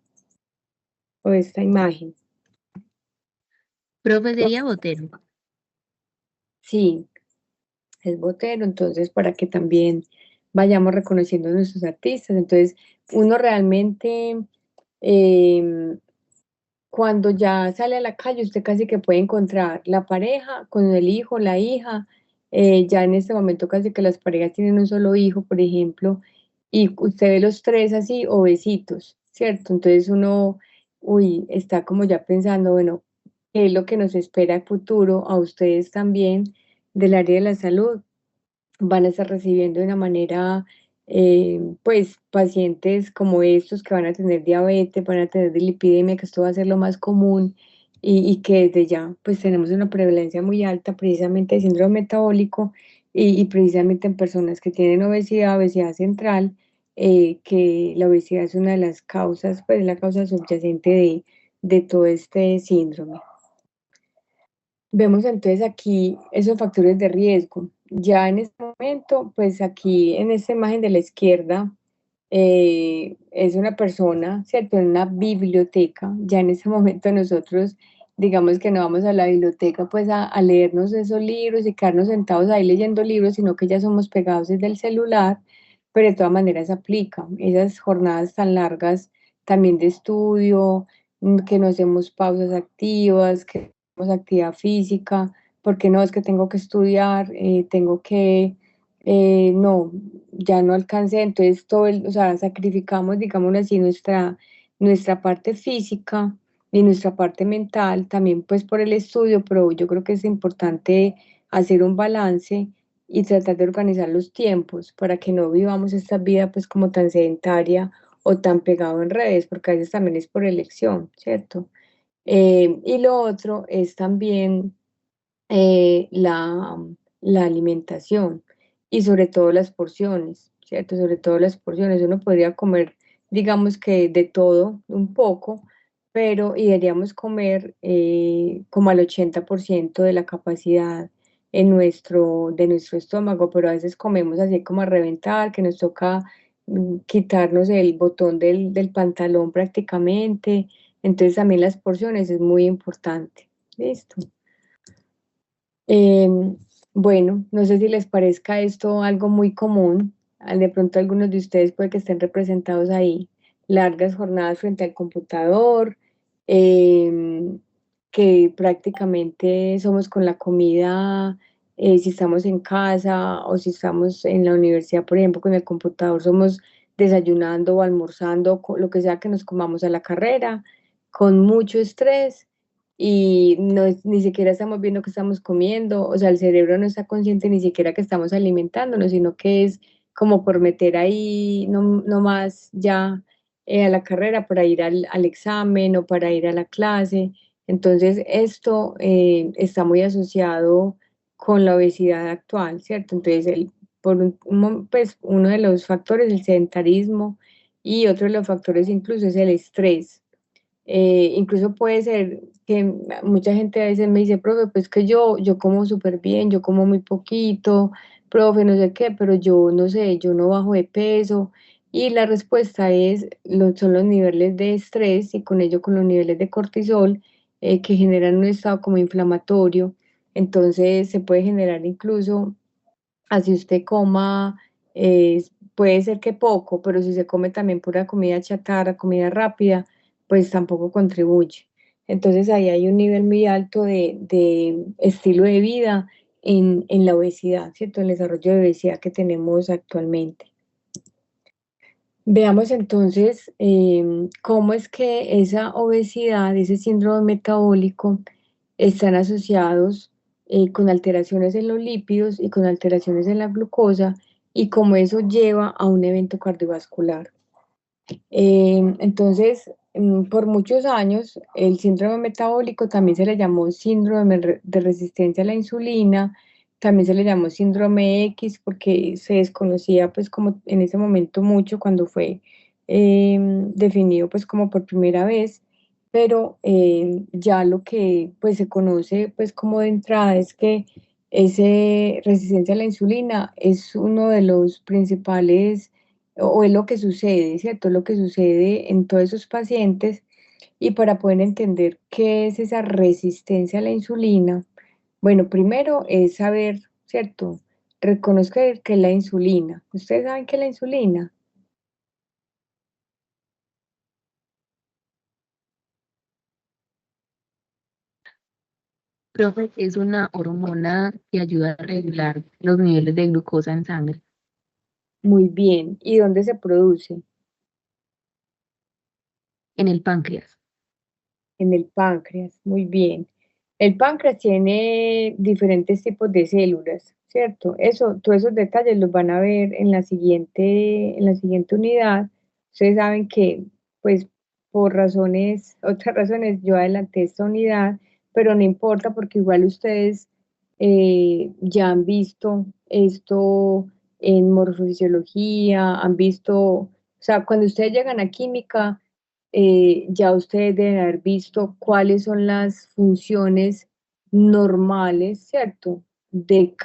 o de esta imagen? Profe, sería Botero. Sí, es Botero, entonces para que también vayamos reconociendo a nuestros artistas. Entonces, uno realmente, em, cuando ya sale a la calle, usted casi que puede encontrar la pareja con el hijo, la hija. Ya en este momento casi que las parejas tienen un solo hijo, por ejemplo, y usted ve los tres así, obesitos, ¿cierto? Entonces uno, uy, está como ya pensando, bueno, ¿qué es lo que nos espera a futuro? A ustedes también del área de la salud van a estar recibiendo de una manera, pues, pacientes como estos que van a tener diabetes, van a tener dislipidemia, que esto va a ser lo más común y que desde ya, pues, tenemos una prevalencia muy alta precisamente de síndrome metabólico y precisamente en personas que tienen obesidad, obesidad central, que la obesidad es una de las causas, pues, la causa subyacente de todo este síndrome. Vemos entonces aquí esos factores de riesgo. Ya en este momento, pues aquí en esta imagen de la izquierda, es una persona, ¿cierto? En una biblioteca. Ya en ese momento nosotros, digamos que no vamos a la biblioteca pues a leernos esos libros y quedarnos sentados ahí leyendo libros, sino que ya somos pegados desde el celular, pero de todas maneras aplica. Esas jornadas tan largas también de estudio, que no hacemos pausas activas, que hacemos actividad física, porque no es que tengo que estudiar, tengo que, no, ya no alcancé, entonces o sea, sacrificamos, digámoslo así, nuestra parte física y nuestra parte mental, también pues por el estudio, pero yo creo que es importante hacer un balance y tratar de organizar los tiempos para que no vivamos esta vida pues como tan sedentaria o tan pegado en redes, porque a veces también es por elección, ¿cierto? Y lo otro es también eh, la, la alimentación y sobre todo las porciones, ¿cierto? Sobre todo las porciones. Uno podría comer, digamos que de todo, un poco, pero y deberíamos comer como al 80% de la capacidad de nuestro estómago, pero a veces comemos así como a reventar, que nos toca quitarnos el botón del pantalón prácticamente. Entonces también las porciones es muy importante. Listo. Bueno, no sé si les parezca esto algo muy común. De pronto algunos de ustedes puede que estén representados ahí. Largas jornadas frente al computador, em, que prácticamente somos con la comida, si estamos en casa o si estamos en la universidad, por ejemplo, con el computador, somos desayunando o almorzando, lo que sea que nos comamos a la carrera, con mucho estrés y no, ni siquiera estamos viendo que estamos comiendo, o sea, el cerebro no está consciente ni siquiera que estamos alimentándonos, sino que es como por meter ahí no más ya a la carrera para ir al examen o para ir a la clase. Entonces, esto está muy asociado con la obesidad actual, ¿cierto? Entonces, pues, uno de los factores, el sedentarismo, y otro de los factores incluso es el estrés. Incluso puede ser que mucha gente a veces me dice, profe, pues que yo como súper bien, yo como muy poquito, profe, no sé qué, pero yo no sé, yo no bajo de peso. Y la respuesta es, son los niveles de estrés y con ello con los niveles de cortisol que generan un estado como inflamatorio. Entonces se puede generar incluso, así usted coma, puede ser que poco, pero si se come también pura comida chatarra, comida rápida, pues tampoco contribuye. Entonces ahí hay un nivel muy alto de estilo de vida en la obesidad, ¿cierto? En el desarrollo de obesidad que tenemos actualmente. Veamos entonces cómo es que esa obesidad, ese síndrome metabólico, están asociados con alteraciones en los lípidos y con alteraciones en la glucosa y cómo eso lleva a un evento cardiovascular. Entonces, por muchos años, el síndrome metabólico también se le llamó síndrome de resistencia a la insulina, también se le llamó síndrome X porque se desconocía pues como en ese momento mucho cuando fue definido pues como por primera vez, pero ya lo que pues se conoce pues como de entrada es que ese resistencia a la insulina es uno de los principales o es lo que sucede, ¿cierto? Es lo que sucede en todos esos pacientes y para poder entender qué es esa resistencia a la insulina, bueno, primero es saber, ¿cierto? Reconozca que es la insulina. ¿Ustedes saben qué es la insulina? Profe, es una hormona que ayuda a regular los niveles de glucosa en sangre, Muy bien. ¿Y dónde se produce? en el páncreas. En el páncreas, muy bien. El páncreas tiene diferentes tipos de células, ¿cierto? Eso, todos esos detalles los van a ver en la siguiente unidad. Ustedes saben que, pues, por razones, otras razones, yo adelanté esta unidad, pero no importa porque igual ustedes ya han visto esto en morfofisiología, han visto, o sea, cuando ustedes llegan a química, ya ustedes deben haber visto cuáles son las funciones normales, ¿cierto? De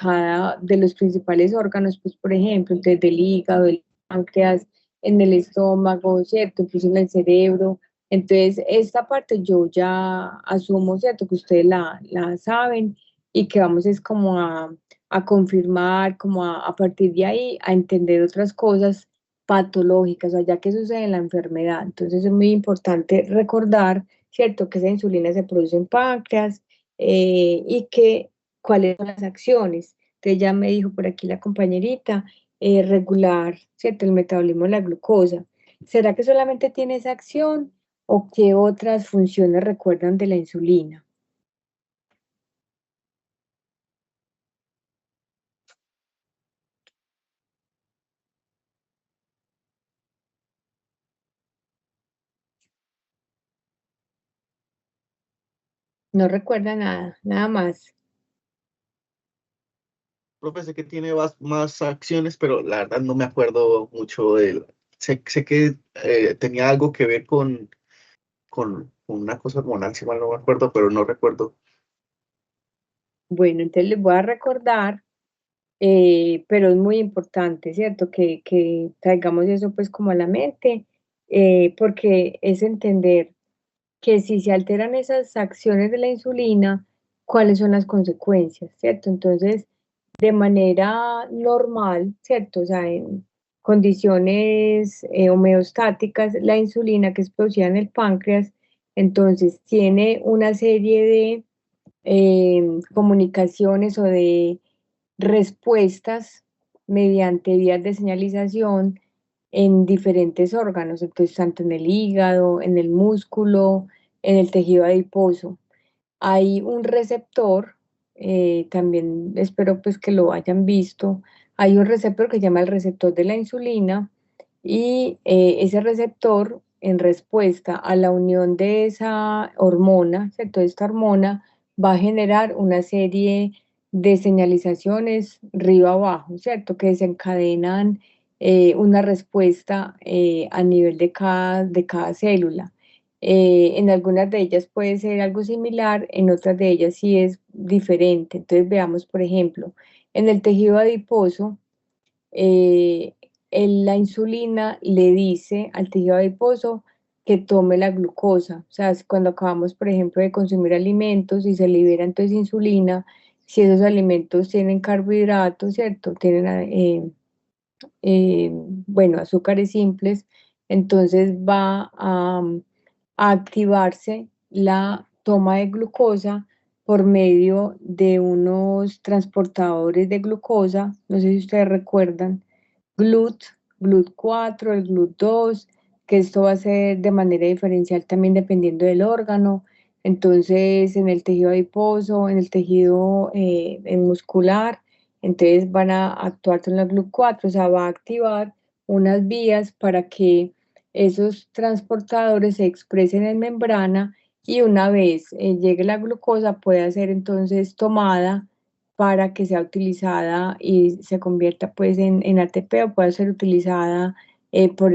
los principales órganos, pues por ejemplo, desde el hígado, el páncreas, en el estómago, ¿cierto? Incluso en el cerebro. Entonces, esta parte yo ya asumo, ¿cierto? Que ustedes la saben y que vamos es como a confirmar, como a partir de ahí, a entender otras cosas patológicas, o sea, ya que sucede en la enfermedad. Entonces es muy importante recordar, ¿cierto?, que esa insulina se produce en páncreas y que cuáles son las acciones. Entonces ya me dijo por aquí la compañerita, regular, ¿cierto?, el metabolismo de la glucosa. ¿Será que solamente tiene esa acción o qué otras funciones recuerdan de la insulina? No recuerda nada, nada más. Profe, sé que tiene más acciones, pero la verdad no me acuerdo mucho de él. Sé que tenía algo que ver con una cosa hormonal, si mal no me acuerdo, pero no recuerdo. Bueno, entonces les voy a recordar. Pero es muy importante, ¿cierto? Que traigamos eso pues como a la mente, porque es entender que si se alteran esas acciones de la insulina, ¿cuáles son las consecuencias, ¿cierto? Entonces, de manera normal, ¿cierto? O sea, en condiciones homeostáticas, la insulina que es producida en el páncreas, entonces tiene una serie de comunicaciones o de respuestas mediante vías de señalización en diferentes órganos, entonces tanto en el hígado, en el músculo, en el tejido adiposo. Hay un receptor, también espero pues que lo hayan visto, hay un receptor que se llama el receptor de la insulina y ese receptor en respuesta a la unión de esa hormona, ¿cierto? Esta hormona va a generar una serie de señalizaciones río abajo, ¿cierto? Que desencadenan una respuesta a nivel de cada célula. En algunas de ellas puede ser algo similar, en otras de ellas sí es diferente. Entonces veamos, por ejemplo, en el tejido adiposo, eh, la insulina le dice al tejido adiposo que tome la glucosa. O sea, cuando acabamos, por ejemplo, de consumir alimentos y se libera entonces insulina, si esos alimentos tienen carbohidratos, ¿cierto? Tienen, bueno, azúcares simples, entonces va a activarse la toma de glucosa por medio de unos transportadores de glucosa, no sé si ustedes recuerdan, GLUT, GLUT4, el GLUT2, que esto va a ser de manera diferencial también dependiendo del órgano. Entonces, en el tejido adiposo, en el tejido muscular, entonces van a actuar con la GLUT4, o sea, va a activar unas vías para que esos transportadores se expresen en membrana y una vez llegue la glucosa pueda ser entonces tomada para que sea utilizada y se convierta pues en ATP o pueda ser utilizada por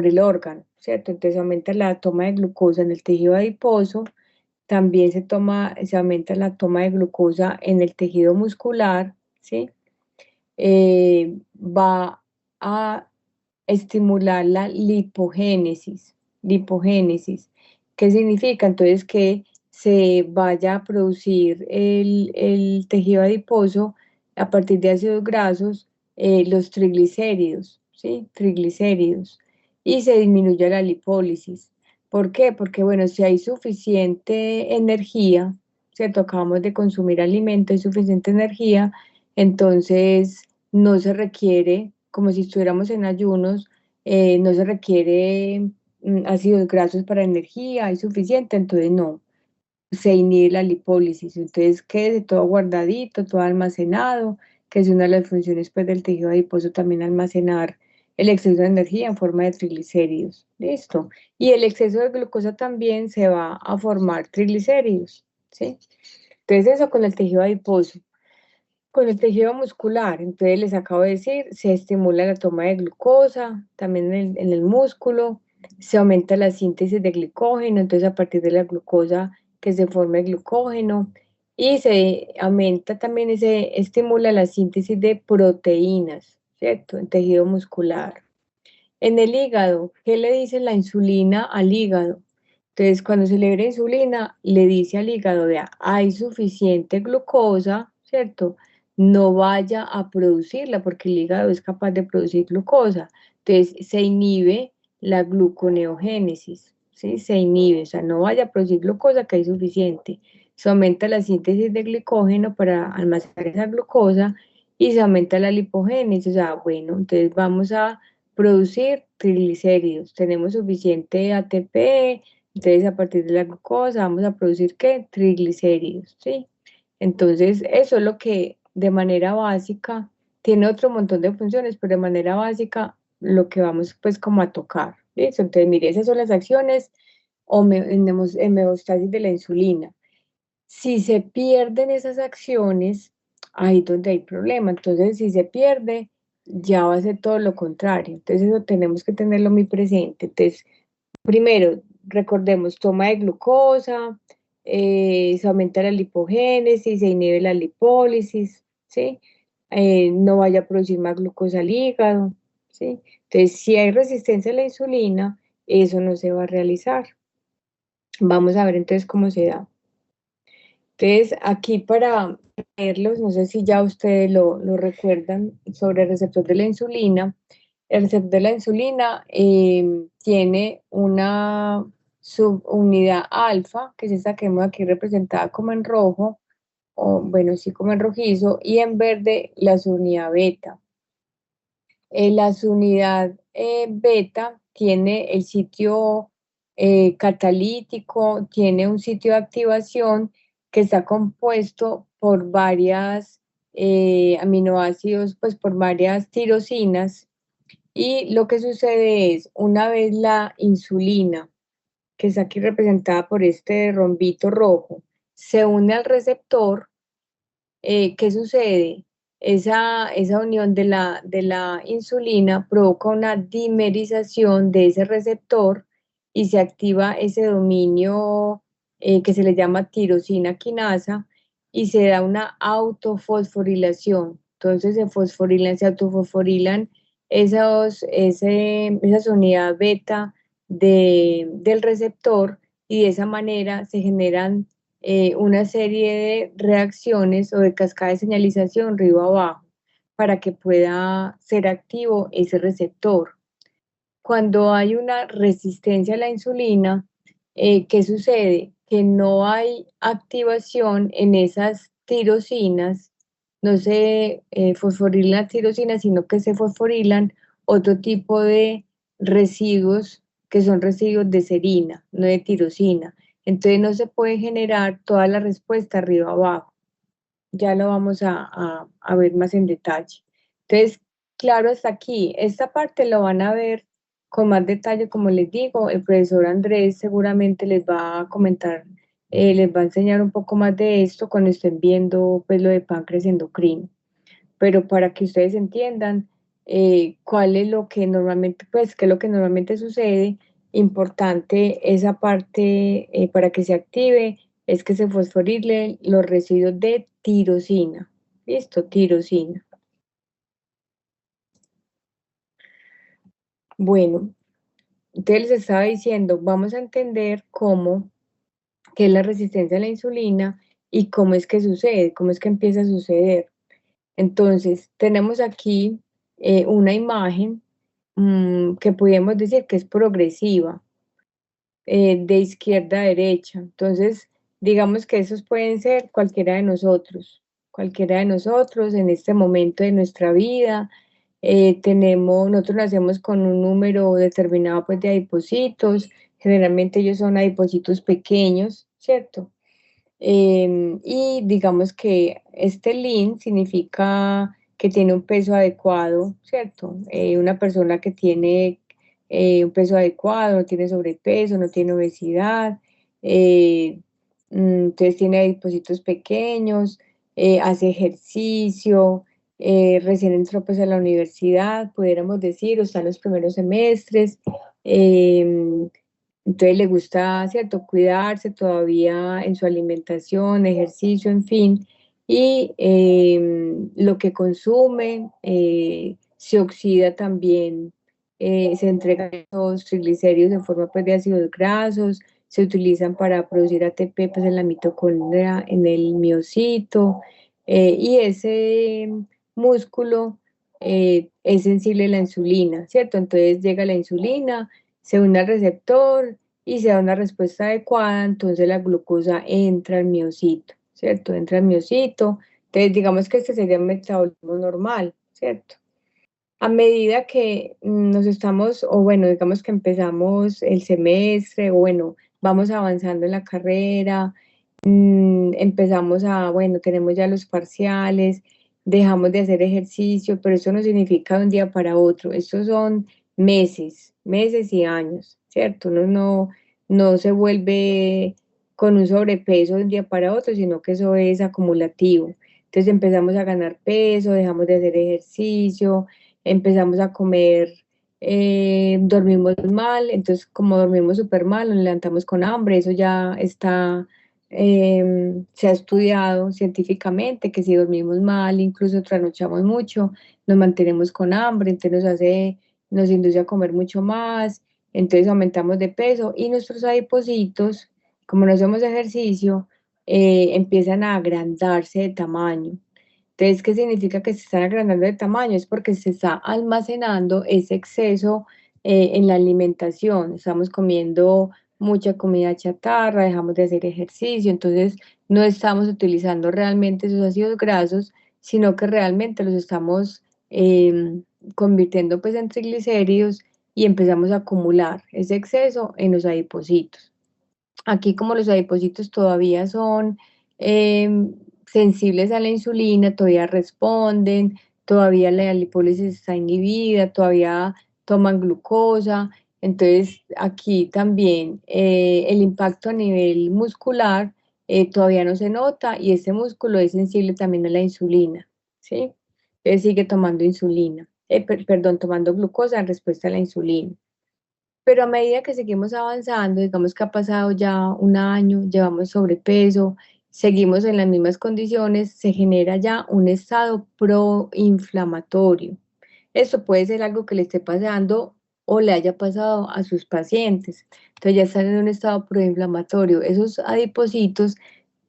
el órgano, ¿cierto? Entonces aumenta la toma de glucosa en el tejido adiposo, también se aumenta la toma de glucosa en el tejido muscular, ¿sí? Va a estimular la lipogénesis. ¿Qué significa? Entonces que se vaya a producir el tejido adiposo a partir de ácidos grasos, los triglicéridos, ¿sí? Triglicéridos. Y se disminuye la lipólisis. ¿Por qué? Porque, bueno, si hay suficiente energía, ¿cierto? Acabamos de consumir alimento, hay suficiente energía, entonces no se requiere, como si estuviéramos en ayunos, no se requiere ácidos grasos para energía, hay suficiente, entonces no, se inhibe la lipólisis, entonces quede todo guardadito, todo almacenado, que es una de las funciones pues, del tejido adiposo también almacenar el exceso de energía en forma de triglicéridos, listo. Y el exceso de glucosa también se va a formar triglicéridos, ¿sí? Entonces eso con el tejido adiposo. Con el tejido muscular, entonces les acabo de decir, se estimula la toma de glucosa, también en el músculo, se aumenta la síntesis de glicógeno, entonces a partir de la glucosa que se forma el glucógeno, y se aumenta también, se estimula la síntesis de proteínas, ¿cierto? En tejido muscular. En el hígado, ¿qué le dice la insulina al hígado? Entonces, cuando se libera insulina, le dice al hígado, vea, hay suficiente glucosa, ¿cierto? No vaya a producirla porque el hígado es capaz de producir glucosa. Entonces, se inhibe la gluconeogénesis, ¿sí? Se inhibe, o sea, no vaya a producir glucosa que hay suficiente. Se aumenta la síntesis de glicógeno para almacenar esa glucosa y se aumenta la lipogénesis, o sea, bueno, entonces vamos a producir triglicéridos. Tenemos suficiente ATP, entonces a partir de la glucosa vamos a producir ¿qué? Triglicéridos, ¿sí? Entonces eso es lo que de manera básica, tiene otro montón de funciones, pero de manera básica lo que vamos pues como a tocar, ¿listo? Entonces mire, esas son las acciones en homeostasis de la insulina. Si se pierden esas acciones, ahí es donde hay problema. Entonces, si se pierde, ya va a ser todo lo contrario. Entonces, eso tenemos que tenerlo muy presente. Entonces, primero, recordemos, toma de glucosa, se aumenta la lipogénesis, se inhibe la lipólisis, ¿sí? No vaya a producir más glucosa al hígado, ¿sí? Entonces, si hay resistencia a la insulina, eso no se va a realizar. Vamos a ver entonces cómo se da. Entonces, aquí para verlos, no sé si ya ustedes lo recuerdan sobre el receptor de la insulina. El receptor de la insulina tiene una subunidad alfa, que es esta que vemos aquí representada como en rojo, o bueno, sí como en rojizo, y en verde la subunidad beta. La subunidad beta tiene el sitio catalítico, tiene un sitio de activación que está compuesto por varias aminoácidos, pues por varias tirosinas. Y lo que sucede es, una vez la insulina, que está aquí representada por este rombito rojo, se une al receptor, ¿qué sucede? Esa unión de la insulina provoca una dimerización de ese receptor y se activa ese dominio que se le llama tirosina quinasa y se da una autofosforilación. Entonces se autofosforilan esa unidad beta del receptor y de esa manera se generan una serie de reacciones o de cascada de señalización río abajo para que pueda ser activo ese receptor. Cuando hay una resistencia a la insulina, ¿qué sucede? Que no hay activación en esas tirosinas, no se fosforilan las tirosinas, sino que se fosforilan otro tipo de residuos que son residuos de serina, no de tirosina. Entonces no se puede generar toda la respuesta arriba abajo. Ya lo vamos a ver más en detalle. Entonces, claro, hasta aquí. Esta parte lo van a ver con más detalle, como les digo. El profesor Andrés seguramente les va a comentar, les va a enseñar un poco más de esto cuando estén viendo pues lo de páncreas endocrino. Pero para que ustedes entiendan cuál es lo que normalmente, pues, qué es lo que normalmente sucede, importante esa parte para que se active es que se fosforilen los residuos de tirosina. ¿Listo? Tirosina. Bueno, entonces les estaba diciendo, vamos a entender qué es la resistencia a la insulina y cómo es que sucede, cómo es que empieza a suceder. Entonces, tenemos aquí una imagen que podríamos decir que es progresiva, de izquierda a derecha. Entonces, digamos que esos pueden ser cualquiera de nosotros en este momento de nuestra vida. Nosotros nacemos con un número determinado pues, de adipocitos, generalmente ellos son adipocitos pequeños, ¿cierto? Y digamos que este lean significa que tiene un peso adecuado, ¿cierto? Una persona que tiene un peso adecuado, no tiene sobrepeso, no tiene obesidad, entonces tiene adipocitos pequeños, hace ejercicio, recién entró pues a la universidad, pudiéramos decir, o está en los primeros semestres, entonces le gusta, ¿cierto?, cuidarse todavía en su alimentación, ejercicio, en fin, y lo que consume se oxida también, se entregan los triglicéridos en forma pues, de ácidos grasos, se utilizan para producir ATP pues, en la mitocondria, en el miocito, y ese músculo es sensible a la insulina, ¿cierto? Entonces llega la insulina, se une al receptor y se da una respuesta adecuada, entonces la glucosa entra al miocito, ¿cierto? Entra al miocito, entonces digamos que este sería un metabolismo normal, ¿cierto? A medida que nos estamos, o bueno, digamos que empezamos el semestre, o bueno, vamos avanzando en la carrera, empezamos bueno, tenemos ya los parciales, dejamos de hacer ejercicio, pero eso no significa de un día para otro, estos son meses y años, ¿cierto? Uno no se vuelve con un sobrepeso de un día para otro, sino que eso es acumulativo. Entonces empezamos a ganar peso, dejamos de hacer ejercicio, empezamos a comer, dormimos mal, entonces como dormimos súper mal, nos levantamos con hambre, eso ya está, se ha estudiado científicamente que si dormimos mal, incluso trasnochamos mucho, nos mantenemos con hambre, entonces nos induce a comer mucho más, entonces aumentamos de peso y nuestros adipocitos, como no hacemos ejercicio, empiezan a agrandarse de tamaño. Entonces, ¿qué significa que se están agrandando de tamaño? Es porque se está almacenando ese exceso en la alimentación. Estamos comiendo mucha comida chatarra, dejamos de hacer ejercicio, entonces no estamos utilizando realmente esos ácidos grasos, sino que realmente los estamos convirtiendo pues en triglicéridos y empezamos a acumular ese exceso en los adipocitos. Aquí como los adipocitos todavía son sensibles a la insulina, todavía responden, todavía la lipólisis está inhibida, todavía toman glucosa. Entonces aquí también el impacto a nivel muscular todavía no se nota y ese músculo es sensible también a la insulina, ¿sí? Entonces sigue tomando insulina, perdón, tomando glucosa en respuesta a la insulina. Pero a medida que seguimos avanzando, digamos que ha pasado ya un año, llevamos sobrepeso, seguimos en las mismas condiciones, se genera ya un estado proinflamatorio. Esto puede ser algo que le esté pasando o le haya pasado a sus pacientes. Entonces ya están en un estado proinflamatorio. Esos adipocitos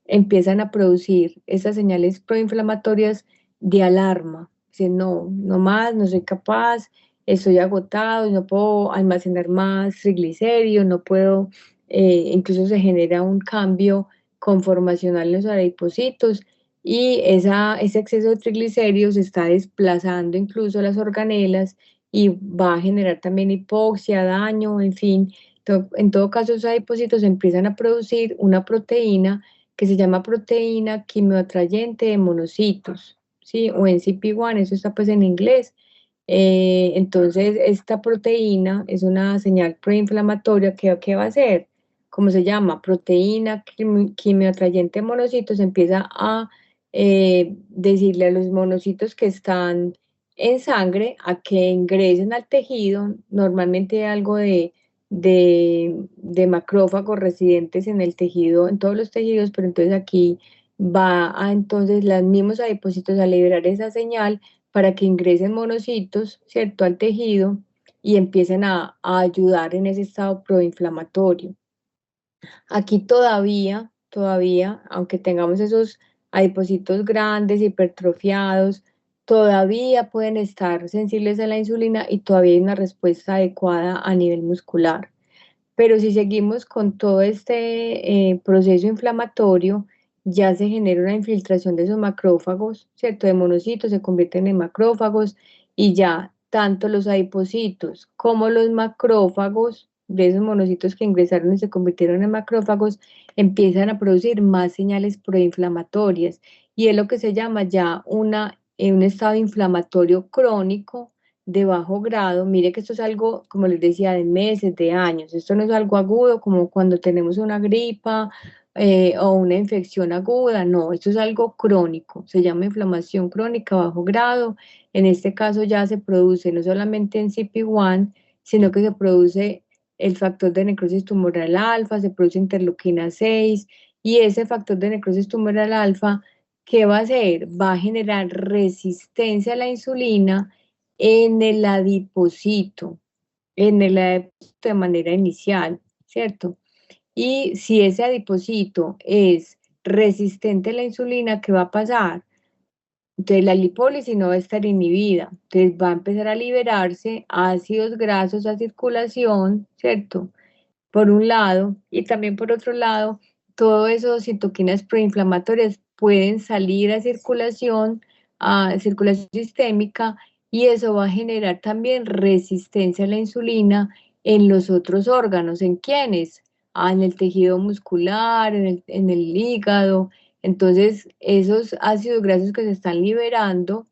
empiezan a producir esas señales proinflamatorias de alarma. Dicen, no, no más, no soy capaz, estoy agotado, no puedo almacenar más triglicéridos, no puedo, incluso se genera un cambio conformacional en los adipocitos y ese exceso de triglicéridos está desplazando incluso las organelas y va a generar también hipoxia, daño, en fin. En todo caso, esos adipocitos empiezan a producir una proteína que se llama proteína quimioatrayente de monocitos, ¿sí? O NCP1, eso está pues en inglés. Entonces, esta proteína es una señal proinflamatoria que ¿qué va a hacer? ¿Cómo se llama? Proteína quimioatrayente de monocitos empieza a decirle a los monocitos que están en sangre a que ingresen al tejido, normalmente algo de macrófagos residentes en el tejido, en todos los tejidos, pero entonces aquí va a entonces los mismos adipocitos a liberar esa señal para que ingresen monocitos, ¿cierto?, al tejido y empiecen a ayudar en ese estado proinflamatorio. Aquí todavía, aunque tengamos esos adipocitos grandes, hipertrofiados, todavía pueden estar sensibles a la insulina y todavía hay una respuesta adecuada a nivel muscular. Pero si seguimos con todo este proceso inflamatorio, ya se genera una infiltración de esos macrófagos, ¿cierto? De monocitos se convierten en macrófagos y ya tanto los adipocitos como los macrófagos de esos monocitos que ingresaron y se convirtieron en macrófagos empiezan a producir más señales proinflamatorias y es lo que se llama ya un estado inflamatorio crónico de bajo grado. Mire que esto es algo, como les decía, de meses, de años. Esto no es algo agudo como cuando tenemos una gripa o una infección aguda. No, esto es algo crónico. Se llama inflamación crónica bajo grado. En este caso ya se produce no solamente en CP1, sino que se produce el factor de necrosis tumoral alfa, se produce interleuquina 6 y ese factor de necrosis tumoral alfa, ¿qué va a hacer? Va a generar resistencia a la insulina en el adipocito, de manera inicial, ¿cierto? Y si ese adipocito es resistente a la insulina, ¿qué va a pasar? Entonces la lipólisis no va a estar inhibida, entonces va a empezar a liberarse ácidos grasos a circulación, ¿cierto? Por un lado, y también por otro lado, todos esos citoquinas proinflamatorias pueden salir a circulación sistémica, y eso va a generar también resistencia a la insulina en los otros órganos. ¿En quiénes? En el tejido muscular, en el hígado. Entonces, esos ácidos grasos que se están liberando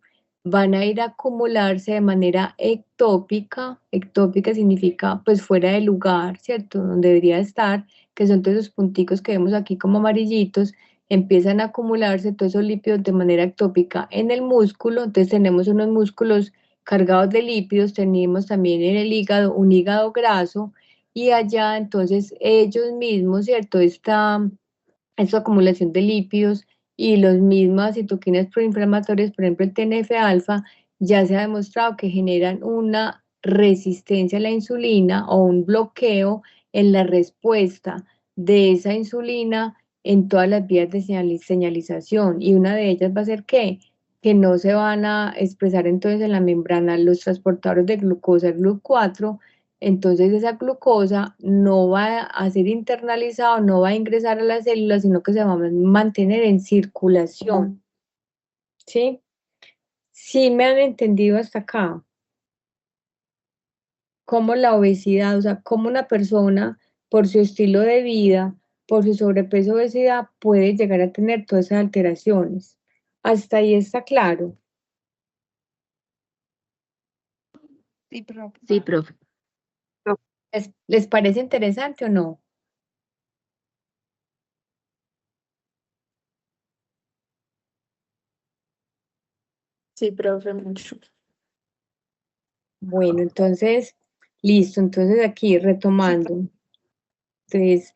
van a ir a acumularse de manera ectópica. Ectópica significa pues fuera de lugar, ¿cierto? Donde debería estar, que son todos esos punticos que vemos aquí como amarillitos, empiezan a acumularse todos esos lípidos de manera ectópica en el músculo. Entonces tenemos unos músculos cargados de lípidos, tenemos también en el hígado un hígado graso y allá entonces ellos mismos, ¿cierto? Esta acumulación de lípidos y los mismas citoquinas proinflamatorias, por ejemplo el TNF-alfa, ya se ha demostrado que generan una resistencia a la insulina o un bloqueo en la respuesta de esa insulina en todas las vías de señalización. Y una de ellas va a ser que no se van a expresar entonces en la membrana los transportadores de glucosa, el GLUT4. Entonces esa glucosa no va a ser internalizada, no va a ingresar a las células, sino que se va a mantener en circulación. ¿Sí? ¿Sí me han entendido hasta acá? Cómo la obesidad, o sea, cómo una persona, por su estilo de vida, por su sobrepeso, obesidad, puede llegar a tener todas esas alteraciones. Hasta ahí está claro. Sí, profe. Sí, profe. ¿Les parece interesante o no? Sí, profe, mucho. Bueno, entonces Listo, entonces aquí retomando. Entonces,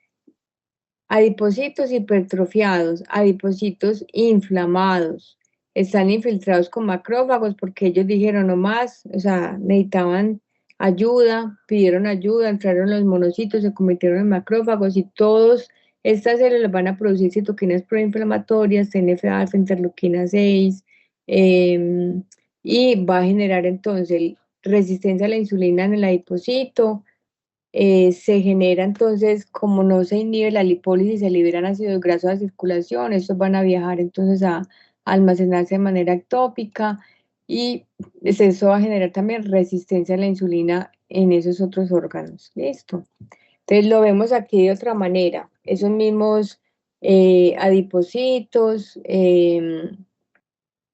adipocitos hipertrofiados, adipocitos inflamados, están infiltrados con macrófagos porque ellos dijeron no más, o sea, necesitaban ayuda, pidieron ayuda, entraron los monocitos, se convirtieron en macrófagos y todas estas células van a producir citoquinas proinflamatorias, TNF-alfa, interleuquina 6, y va a generar entonces resistencia a la insulina en el adipocito. Se genera entonces, como no se inhibe la lipólisis, se liberan ácidos grasos a circulación, estos van a viajar entonces a almacenarse de manera ectópica y eso va a generar también resistencia a la insulina en esos otros órganos. Listo. Entonces lo vemos aquí de otra manera, esos mismos adipocitos,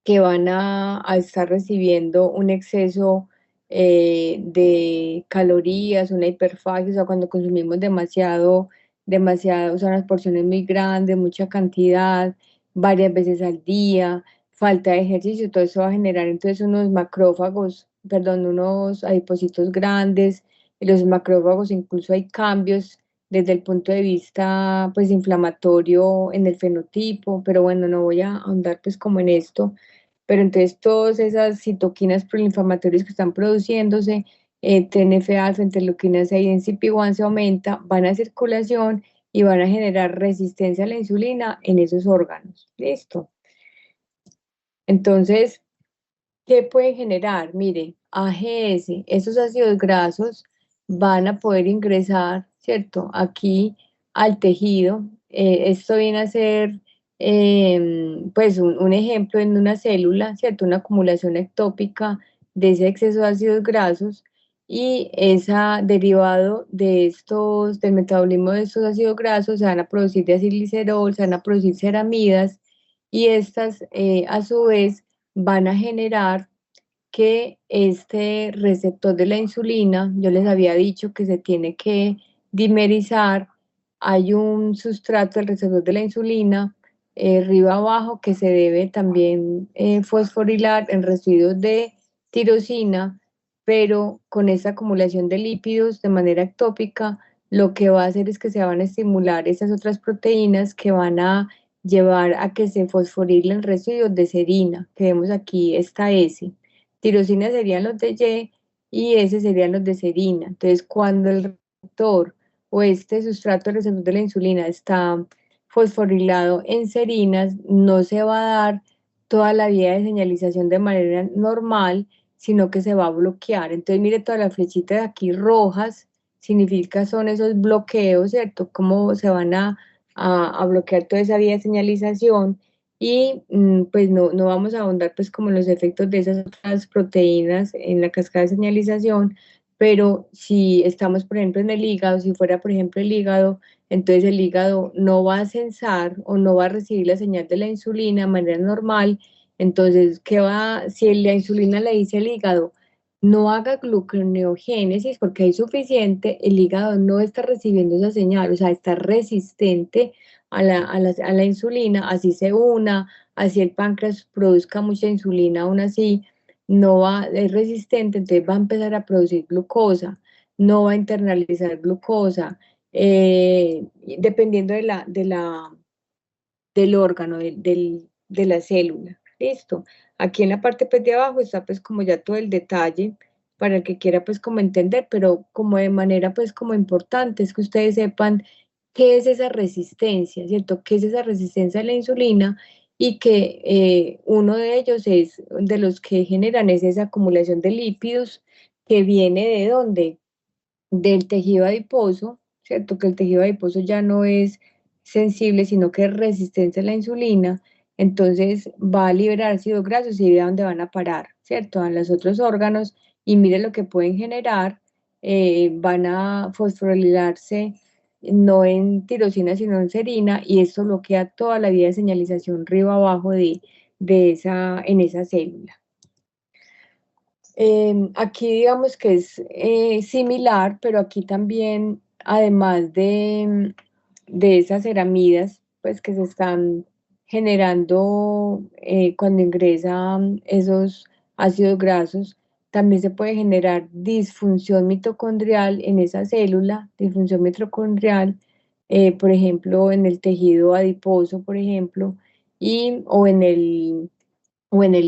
que van a estar recibiendo un exceso de calorías, una hiperfagia, o sea, cuando consumimos demasiado, o sea, unas porciones muy grandes, mucha cantidad, varias veces al día, falta de ejercicio, todo eso va a generar entonces unos macrófagos, perdón, unos adipocitos grandes, y los macrófagos incluso hay cambios desde el punto de vista pues inflamatorio en el fenotipo, pero bueno, no voy a ahondar pues como en esto, pero entonces todas esas citoquinas proinflamatorias que están produciéndose, TNF-alfa, interleuquina 6 y CP1 se aumenta, van a circulación y van a generar resistencia a la insulina en esos órganos. Listo. Entonces, ¿qué puede generar? Mire, AGS, esos ácidos grasos van a poder ingresar, ¿cierto? Aquí al tejido. Esto viene a ser, pues, un ejemplo en una célula, ¿cierto? Una acumulación ectópica de ese exceso de ácidos grasos y esa derivado de estos, del metabolismo de estos ácidos grasos, se van a producir diacilglicerol, se van a producir ceramidas y estas, a su vez, van a generar que este receptor de la insulina, yo les había dicho que se tiene que dimerizar, hay un sustrato del receptor de la insulina, arriba abajo, que se debe también fosforilar en residuos de tirosina, pero con esa acumulación de lípidos de manera ectópica, lo que va a hacer es que se van a estimular esas otras proteínas que van a llevar a que se fosforilen residuos de serina, que vemos aquí esta S. Tirosina serían los de Y S serían los de serina. Entonces, cuando el receptor o este sustrato receptor de la insulina está fosforilado en serinas, no se va a dar toda la vía de señalización de manera normal, sino que se va a bloquear. Entonces, mire todas las flechitas de aquí rojas, significa son esos bloqueos, ¿cierto? Cómo se van a bloquear toda esa vía de señalización y pues no vamos a ahondar pues como en los efectos de esas otras proteínas en la cascada de señalización, pero si estamos por ejemplo en el hígado, si fuera por ejemplo el hígado, entonces el hígado no va a sensar o no va a recibir la señal de la insulina de manera normal, entonces ¿qué va? Si la insulina le dice al hígado, no haga gluconeogénesis porque hay suficiente, el hígado no está recibiendo esa señal, o sea, está resistente a la insulina, así se una, así el páncreas produzca mucha insulina, aún así no va, es resistente, entonces va a empezar a producir glucosa, no va a internalizar glucosa, dependiendo del órgano, de la célula. Listo. Aquí en la parte pues, de abajo está pues como ya todo el detalle para el que quiera pues como entender, pero como de manera pues como importante es que ustedes sepan qué es esa resistencia, ¿cierto? ¿Qué es esa resistencia a la insulina? Y que uno de ellos es, de los que generan es esa acumulación de lípidos que viene de dónde? Del tejido adiposo, ¿cierto? Que el tejido adiposo ya no es sensible, sino que es resistente a la insulina, entonces va a liberar ácidos grasos y vea dónde van a parar, ¿cierto? A los otros órganos y mire lo que pueden generar, van a fosforilarse no en tirosina, sino en serina, y esto bloquea toda la vía de señalización arriba abajo en esa célula. Aquí digamos que es similar, pero aquí también, además de esas ceramidas, pues que se están generando cuando ingresan esos ácidos grasos, también se puede generar disfunción mitocondrial en esa célula, disfunción mitocondrial, por ejemplo, en el tejido adiposo, por ejemplo, o en el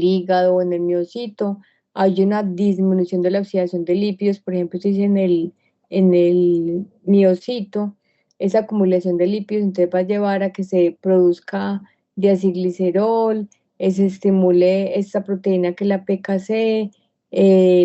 hígado o en el miocito. Hay una disminución de la oxidación de lípidos, por ejemplo, si es en el miocito, esa acumulación de lípidos entonces va a llevar a que se produzca diacilglicerol, se estimule esta proteína que es la PKC,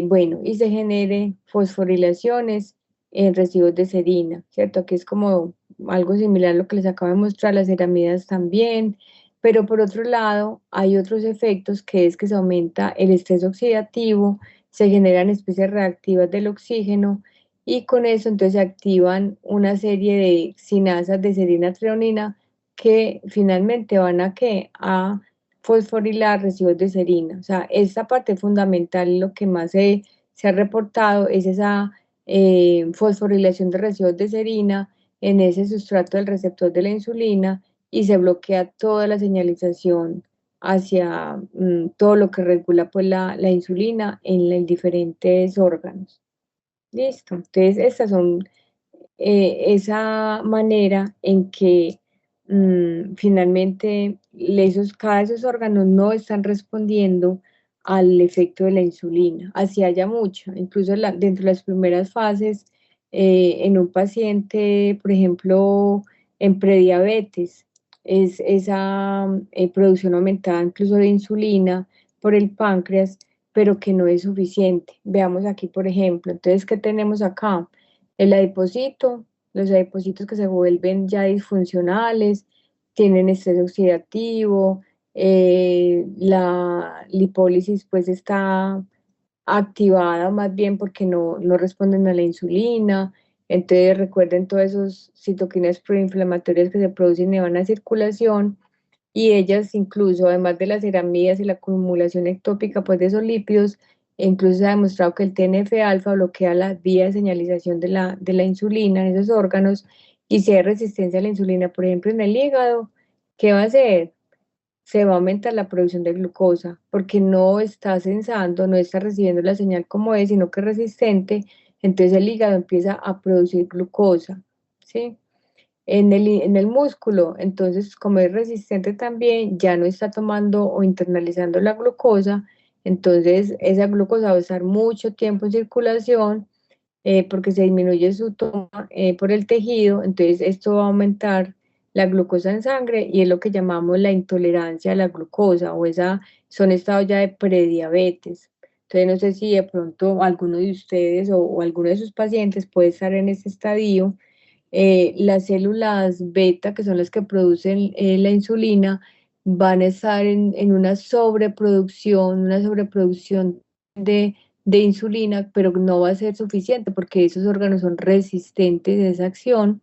bueno, y se genere fosforilaciones en residuos de serina, ¿cierto? Aquí es como algo similar a lo que les acabo de mostrar, las ceramidas también, pero por otro lado hay otros efectos que es que se aumenta el estrés oxidativo, se generan especies reactivas del oxígeno y con eso entonces se activan una serie de sinasas de serina treonina que finalmente van a ¿qué? A fosforilar residuos de serina. O sea, esta parte fundamental, lo que más se ha reportado es esa fosforilación de residuos de serina en ese sustrato del receptor de la insulina y se bloquea toda la señalización hacia todo lo que regula pues, la insulina en diferentes órganos. Listo. Entonces, estas son esa manera en que finalmente cada de esos órganos no están respondiendo al efecto de la insulina. Así haya mucho, incluso dentro de las primeras fases, en un paciente, por ejemplo, en prediabetes, es esa producción aumentada incluso de insulina por el páncreas, pero que no es suficiente. Veamos aquí, por ejemplo, entonces, ¿qué tenemos acá? El adipocito, los adipocitos que se vuelven ya disfuncionales, tienen estrés oxidativo, la lipólisis pues está activada más bien porque no responden a la insulina. Entonces recuerden todas esas citoquinas proinflamatorias que se producen y van a circulación y ellas incluso, además de las ceramidas y la acumulación ectópica pues, de esos lípidos, incluso se ha demostrado que el TNF-alfa bloquea la vía de señalización de la insulina en esos órganos y si hay resistencia a la insulina, por ejemplo, en el hígado, ¿qué va a hacer? Se va a aumentar la producción de glucosa porque no está sensando, no está recibiendo la señal como es, sino que es resistente, entonces el hígado empieza a producir glucosa, ¿sí? En el músculo. Entonces, como es resistente también, ya no está tomando o internalizando la glucosa, entonces esa glucosa va a estar mucho tiempo en circulación porque se disminuye su toma por el tejido, entonces esto va a aumentar la glucosa en sangre y es lo que llamamos la intolerancia a la glucosa o son estados ya de prediabetes. Entonces no sé si de pronto alguno de ustedes o alguno de sus pacientes puede estar en ese estadio. Las células beta, que son las que producen la insulina, van a estar en una sobreproducción de insulina, pero no va a ser suficiente porque esos órganos son resistentes a esa acción.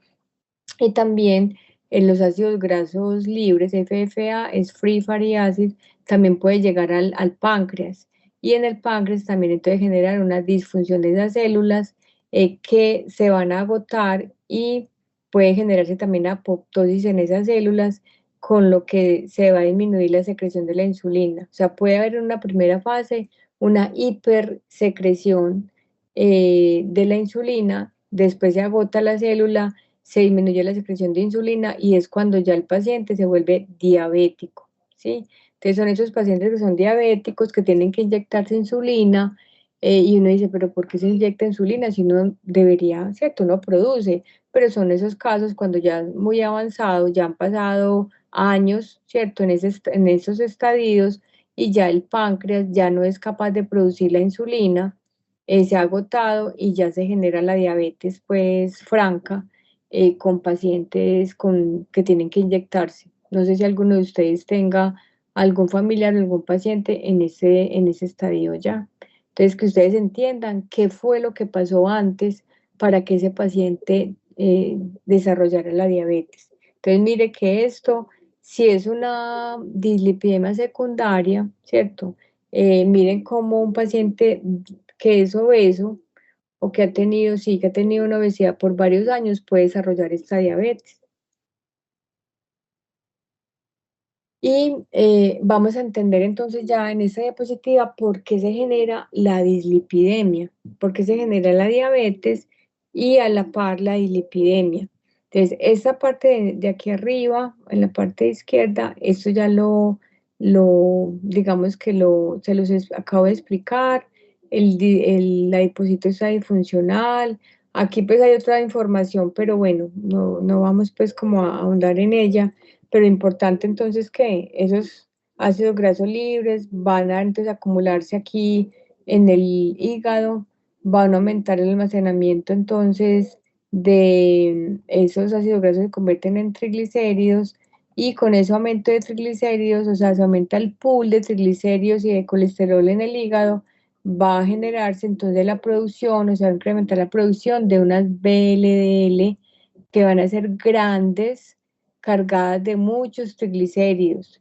Y también en los ácidos grasos libres, FFA, es Free Fatty Acid, también puede llegar al páncreas. Y en el páncreas también entonces generar una disfunción de esas células que se van a agotar y puede generarse también apoptosis en esas células, con lo que se va a disminuir la secreción de la insulina. O sea, puede haber en una primera fase una hipersecreción de la insulina, después se agota la célula, se disminuye la secreción de insulina y es cuando ya el paciente se vuelve diabético, ¿sí? Entonces son esos pacientes que son diabéticos, que tienen que inyectarse insulina y uno dice, pero ¿por qué se inyecta insulina si uno debería, cierto? Uno produce, pero son esos casos cuando ya es muy avanzado, ya han pasado años, ¿cierto? En esos estadios y ya el páncreas ya no es capaz de producir la insulina, se ha agotado y ya se genera la diabetes pues franca con pacientes que tienen que inyectarse. No sé si alguno de ustedes tenga algún familiar o algún paciente en ese estadio ya. Entonces, que ustedes entiendan qué fue lo que pasó antes para que ese paciente desarrollara la diabetes. Entonces, mire que esto, si es una dislipidemia secundaria, ¿cierto? Miren cómo un paciente que es obeso, o que ha tenido, sí, que ha tenido una obesidad por varios años puede desarrollar esta diabetes. Y vamos a entender entonces ya en esta diapositiva por qué se genera la dislipidemia, por qué se genera la diabetes y a la par la dislipidemia. Entonces, esta parte de aquí arriba, en la parte izquierda, esto ya digamos que se los acabo de explicar. La diapositiva está disfuncional. Aquí pues hay otra información, pero bueno, no vamos pues como a ahondar en ella. Pero importante entonces que esos ácidos grasos libres van a entonces acumularse aquí en el hígado, van a aumentar el almacenamiento entonces de esos ácidos grasos se convierten en triglicéridos y con ese aumento de triglicéridos, o sea, se aumenta el pool de triglicéridos y de colesterol en el hígado, va a generarse entonces la producción, o sea, va a incrementar la producción de unas VLDL que van a ser grandes, cargadas de muchos triglicéridos.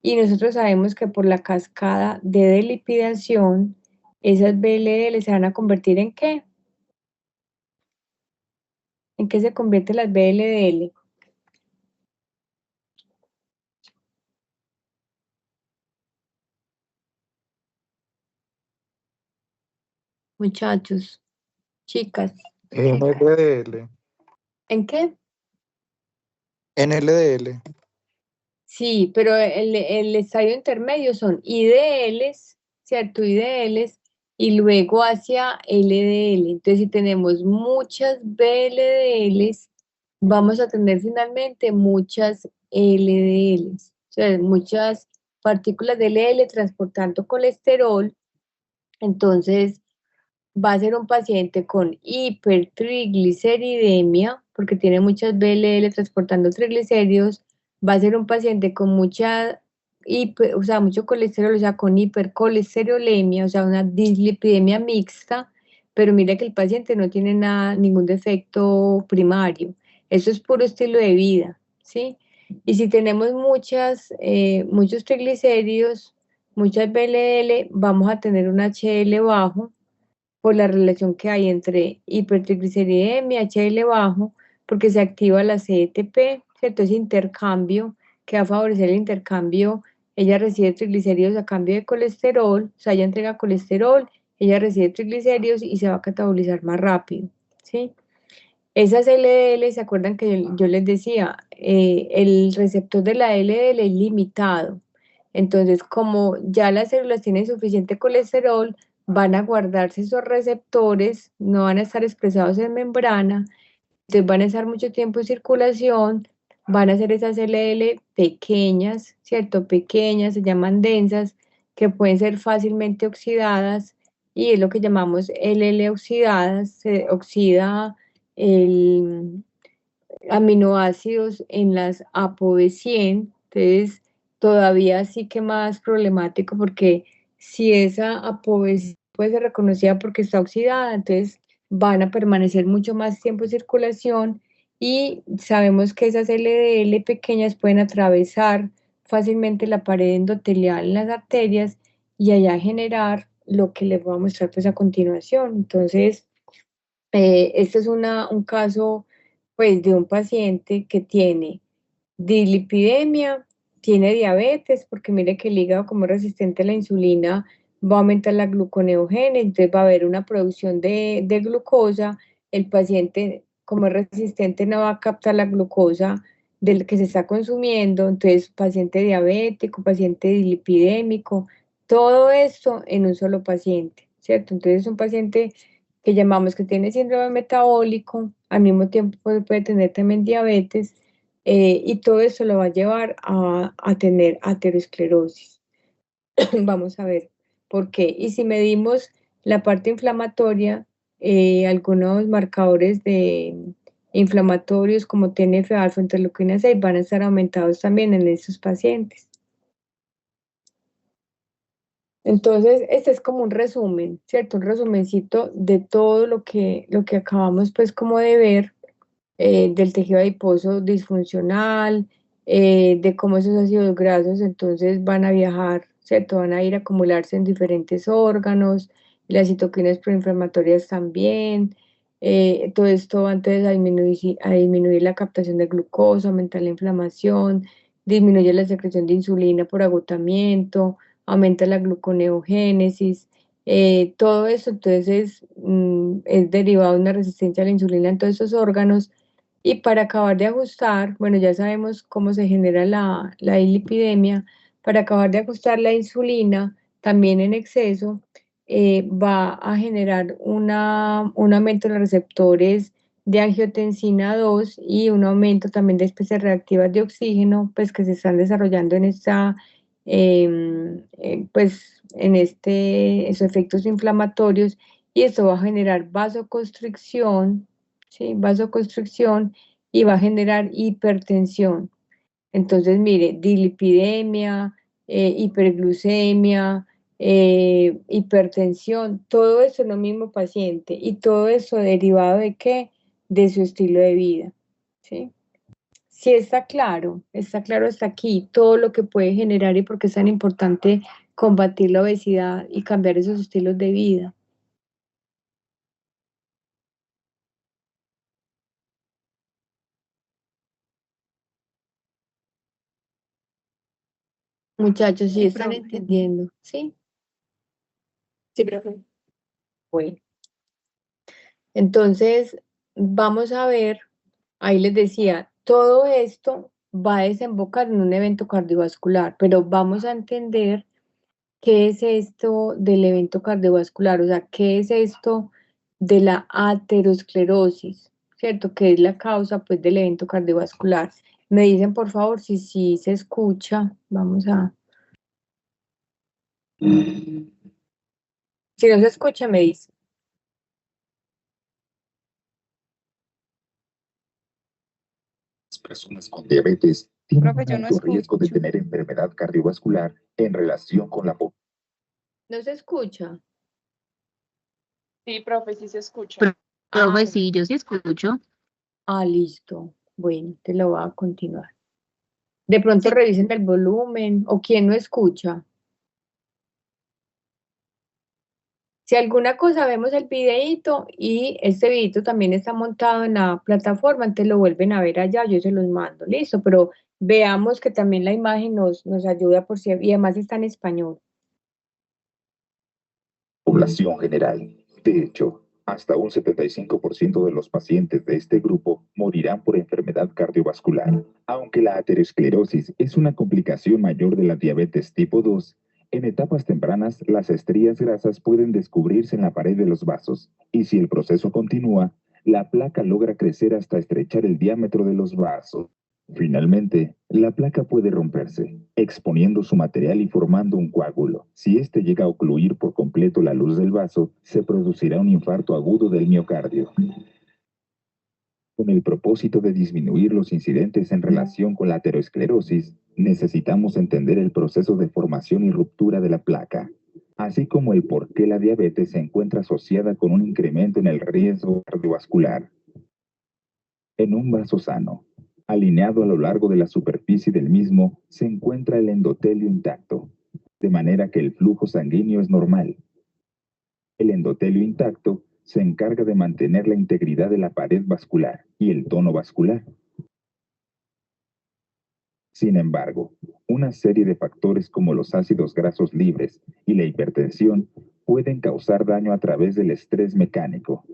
Y nosotros sabemos que por la cascada de delipidación, esas VLL se van a convertir ¿en qué? ¿En qué se convierten las VLDL? Muchachos, chicas, En LDL. ¿en qué? En LDL. Sí, pero el estadio intermedio son IDLs, ¿cierto? IDLs y luego hacia LDL. Entonces, si tenemos muchas VLDLs, vamos a tener finalmente muchas LDLs, o sea, muchas partículas de LDL transportando colesterol. Entonces, va a ser un paciente con hipertrigliceridemia, porque tiene muchas VLL transportando triglicéridos, va a ser un paciente con o sea, mucho colesterol, o sea, con hipercolesterolemia, o sea, una dislipidemia mixta, pero mira que el paciente no tiene nada, ningún defecto primario. Eso es puro estilo de vida, ¿sí? Y si tenemos muchos triglicéridos, muchas VLL, vamos a tener un HL bajo, por la relación que hay entre hipertrigliceridemia, HDL bajo, porque se activa la CETP, ¿cierto? Ese intercambio que va a favorecer el intercambio. Ella recibe triglicéridos a cambio de colesterol, o sea, ella entrega colesterol, ella recibe triglicéridos y se va a catabolizar más rápido, ¿sí? Esas LDL, ¿se acuerdan que yo les decía? El receptor de la LDL es limitado. Entonces, como ya las células tienen suficiente colesterol, van a guardarse esos receptores, no van a estar expresados en membrana, entonces van a estar mucho tiempo en circulación, van a ser esas LDL pequeñas, ¿cierto? Pequeñas, se llaman densas, que pueden ser fácilmente oxidadas y es lo que llamamos LL oxidadas, se oxida el aminoácidos en las ApoB100, entonces todavía sí que más problemático porque si esa ApoB puede ser reconocida porque está oxidada, entonces van a permanecer mucho más tiempo en circulación y sabemos que esas LDL pequeñas pueden atravesar fácilmente la pared endotelial en las arterias y allá generar lo que les voy a mostrar pues a continuación. Entonces, este es un caso pues de un paciente que tiene dislipidemia, tiene diabetes, porque mire que el hígado como es resistente a la insulina va a aumentar la gluconeogénesis, entonces va a haber una producción de glucosa, el paciente como es resistente no va a captar la glucosa del que se está consumiendo, entonces paciente diabético, paciente dislipidémico, todo esto en un solo paciente, ¿cierto? Entonces es un paciente que llamamos que tiene síndrome metabólico, al mismo tiempo puede tener también diabetes, y todo eso lo va a llevar a tener aterosclerosis. Vamos a ver por qué. Y si medimos la parte inflamatoria, algunos marcadores inflamatorios como TNF-alfa, interleuquina 6, van a estar aumentados también en estos pacientes. Entonces, este es como un resumen, ¿cierto? Un resumencito de todo lo que acabamos pues como de ver, del tejido adiposo disfuncional, de cómo esos ácidos grasos entonces van a viajar, ¿cierto? Van a ir a acumularse en diferentes órganos, las citoquinas proinflamatorias también, todo esto va entonces a disminuir la captación de glucosa, aumentar la inflamación, disminuye la secreción de insulina por agotamiento, aumenta la gluconeogénesis, todo eso entonces es derivado de una resistencia a la insulina en todos esos órganos. Y para acabar de ajustar, bueno, ya sabemos cómo se genera la dislipidemia, para acabar de ajustar la insulina, también en exceso, va a generar un aumento de los receptores de angiotensina 2 y un aumento también de especies reactivas de oxígeno, pues que se están desarrollando en esta, pues en esos efectos inflamatorios, y esto va a generar vasoconstricción, ¿sí? Vasoconstricción, y va a generar hipertensión. Entonces, mire, dislipidemia, hiperglucemia, hipertensión, todo eso en el mismo paciente, y todo eso derivado de qué? De su estilo de vida, ¿sí? Sí está claro hasta aquí todo lo que puede generar y por qué es tan importante combatir la obesidad y cambiar esos estilos de vida. Muchachos, sí Sí, están profe. entendiendo, ¿sí? Sí, profe. Bueno, entonces vamos a ver, ahí les decía, todo esto va a desembocar en un evento cardiovascular, pero vamos a entender qué es esto del evento cardiovascular, o sea, qué es esto de la aterosclerosis, ¿cierto? Que es la causa, pues, del evento cardiovascular. Me dicen, por favor, si sí se escucha, vamos a... Si no se escucha, me dice. Las personas con diabetes tienen Profe, un yo no alto riesgo de escucho. tener enfermedad cardiovascular en relación con la población. ¿No se escucha? Sí, profe, sí se escucha. Profe, Ah, sí, yo sí escucho. listo. Bueno, te lo voy a continuar. De pronto Sí. revisen el volumen o quién no escucha. Si alguna cosa vemos el videíto, y este videíto también está montado en la plataforma, entonces lo vuelven a ver allá, yo se los mando, listo, pero veamos que también la imagen nos ayuda por si, y además está en español. Población general. De hecho, hasta un 75% de los pacientes de este grupo morirán por enfermedad cardiovascular. Aunque la aterosclerosis es una complicación mayor de la diabetes tipo 2, en etapas tempranas las estrías grasas pueden descubrirse en la pared de los vasos, y si el proceso continúa, la placa logra crecer hasta estrechar el diámetro de los vasos. Finalmente, la placa puede romperse, exponiendo su material y formando un coágulo. Si este llega a ocluir por completo la luz del vaso, se producirá un infarto agudo del miocardio. Con el propósito de disminuir los incidentes en relación con la aterosclerosis, necesitamos entender el proceso de formación y ruptura de la placa, así como el por qué la diabetes se encuentra asociada con un incremento en el riesgo cardiovascular. En un vaso sano, alineado a lo largo de la superficie del mismo, se encuentra el endotelio intacto, de manera que el flujo sanguíneo es normal. El endotelio intacto se encarga de mantener la integridad de la pared vascular y el tono vascular. Sin embargo, una serie de factores como los ácidos grasos libres y la hipertensión pueden causar daño a través del estrés mecánico,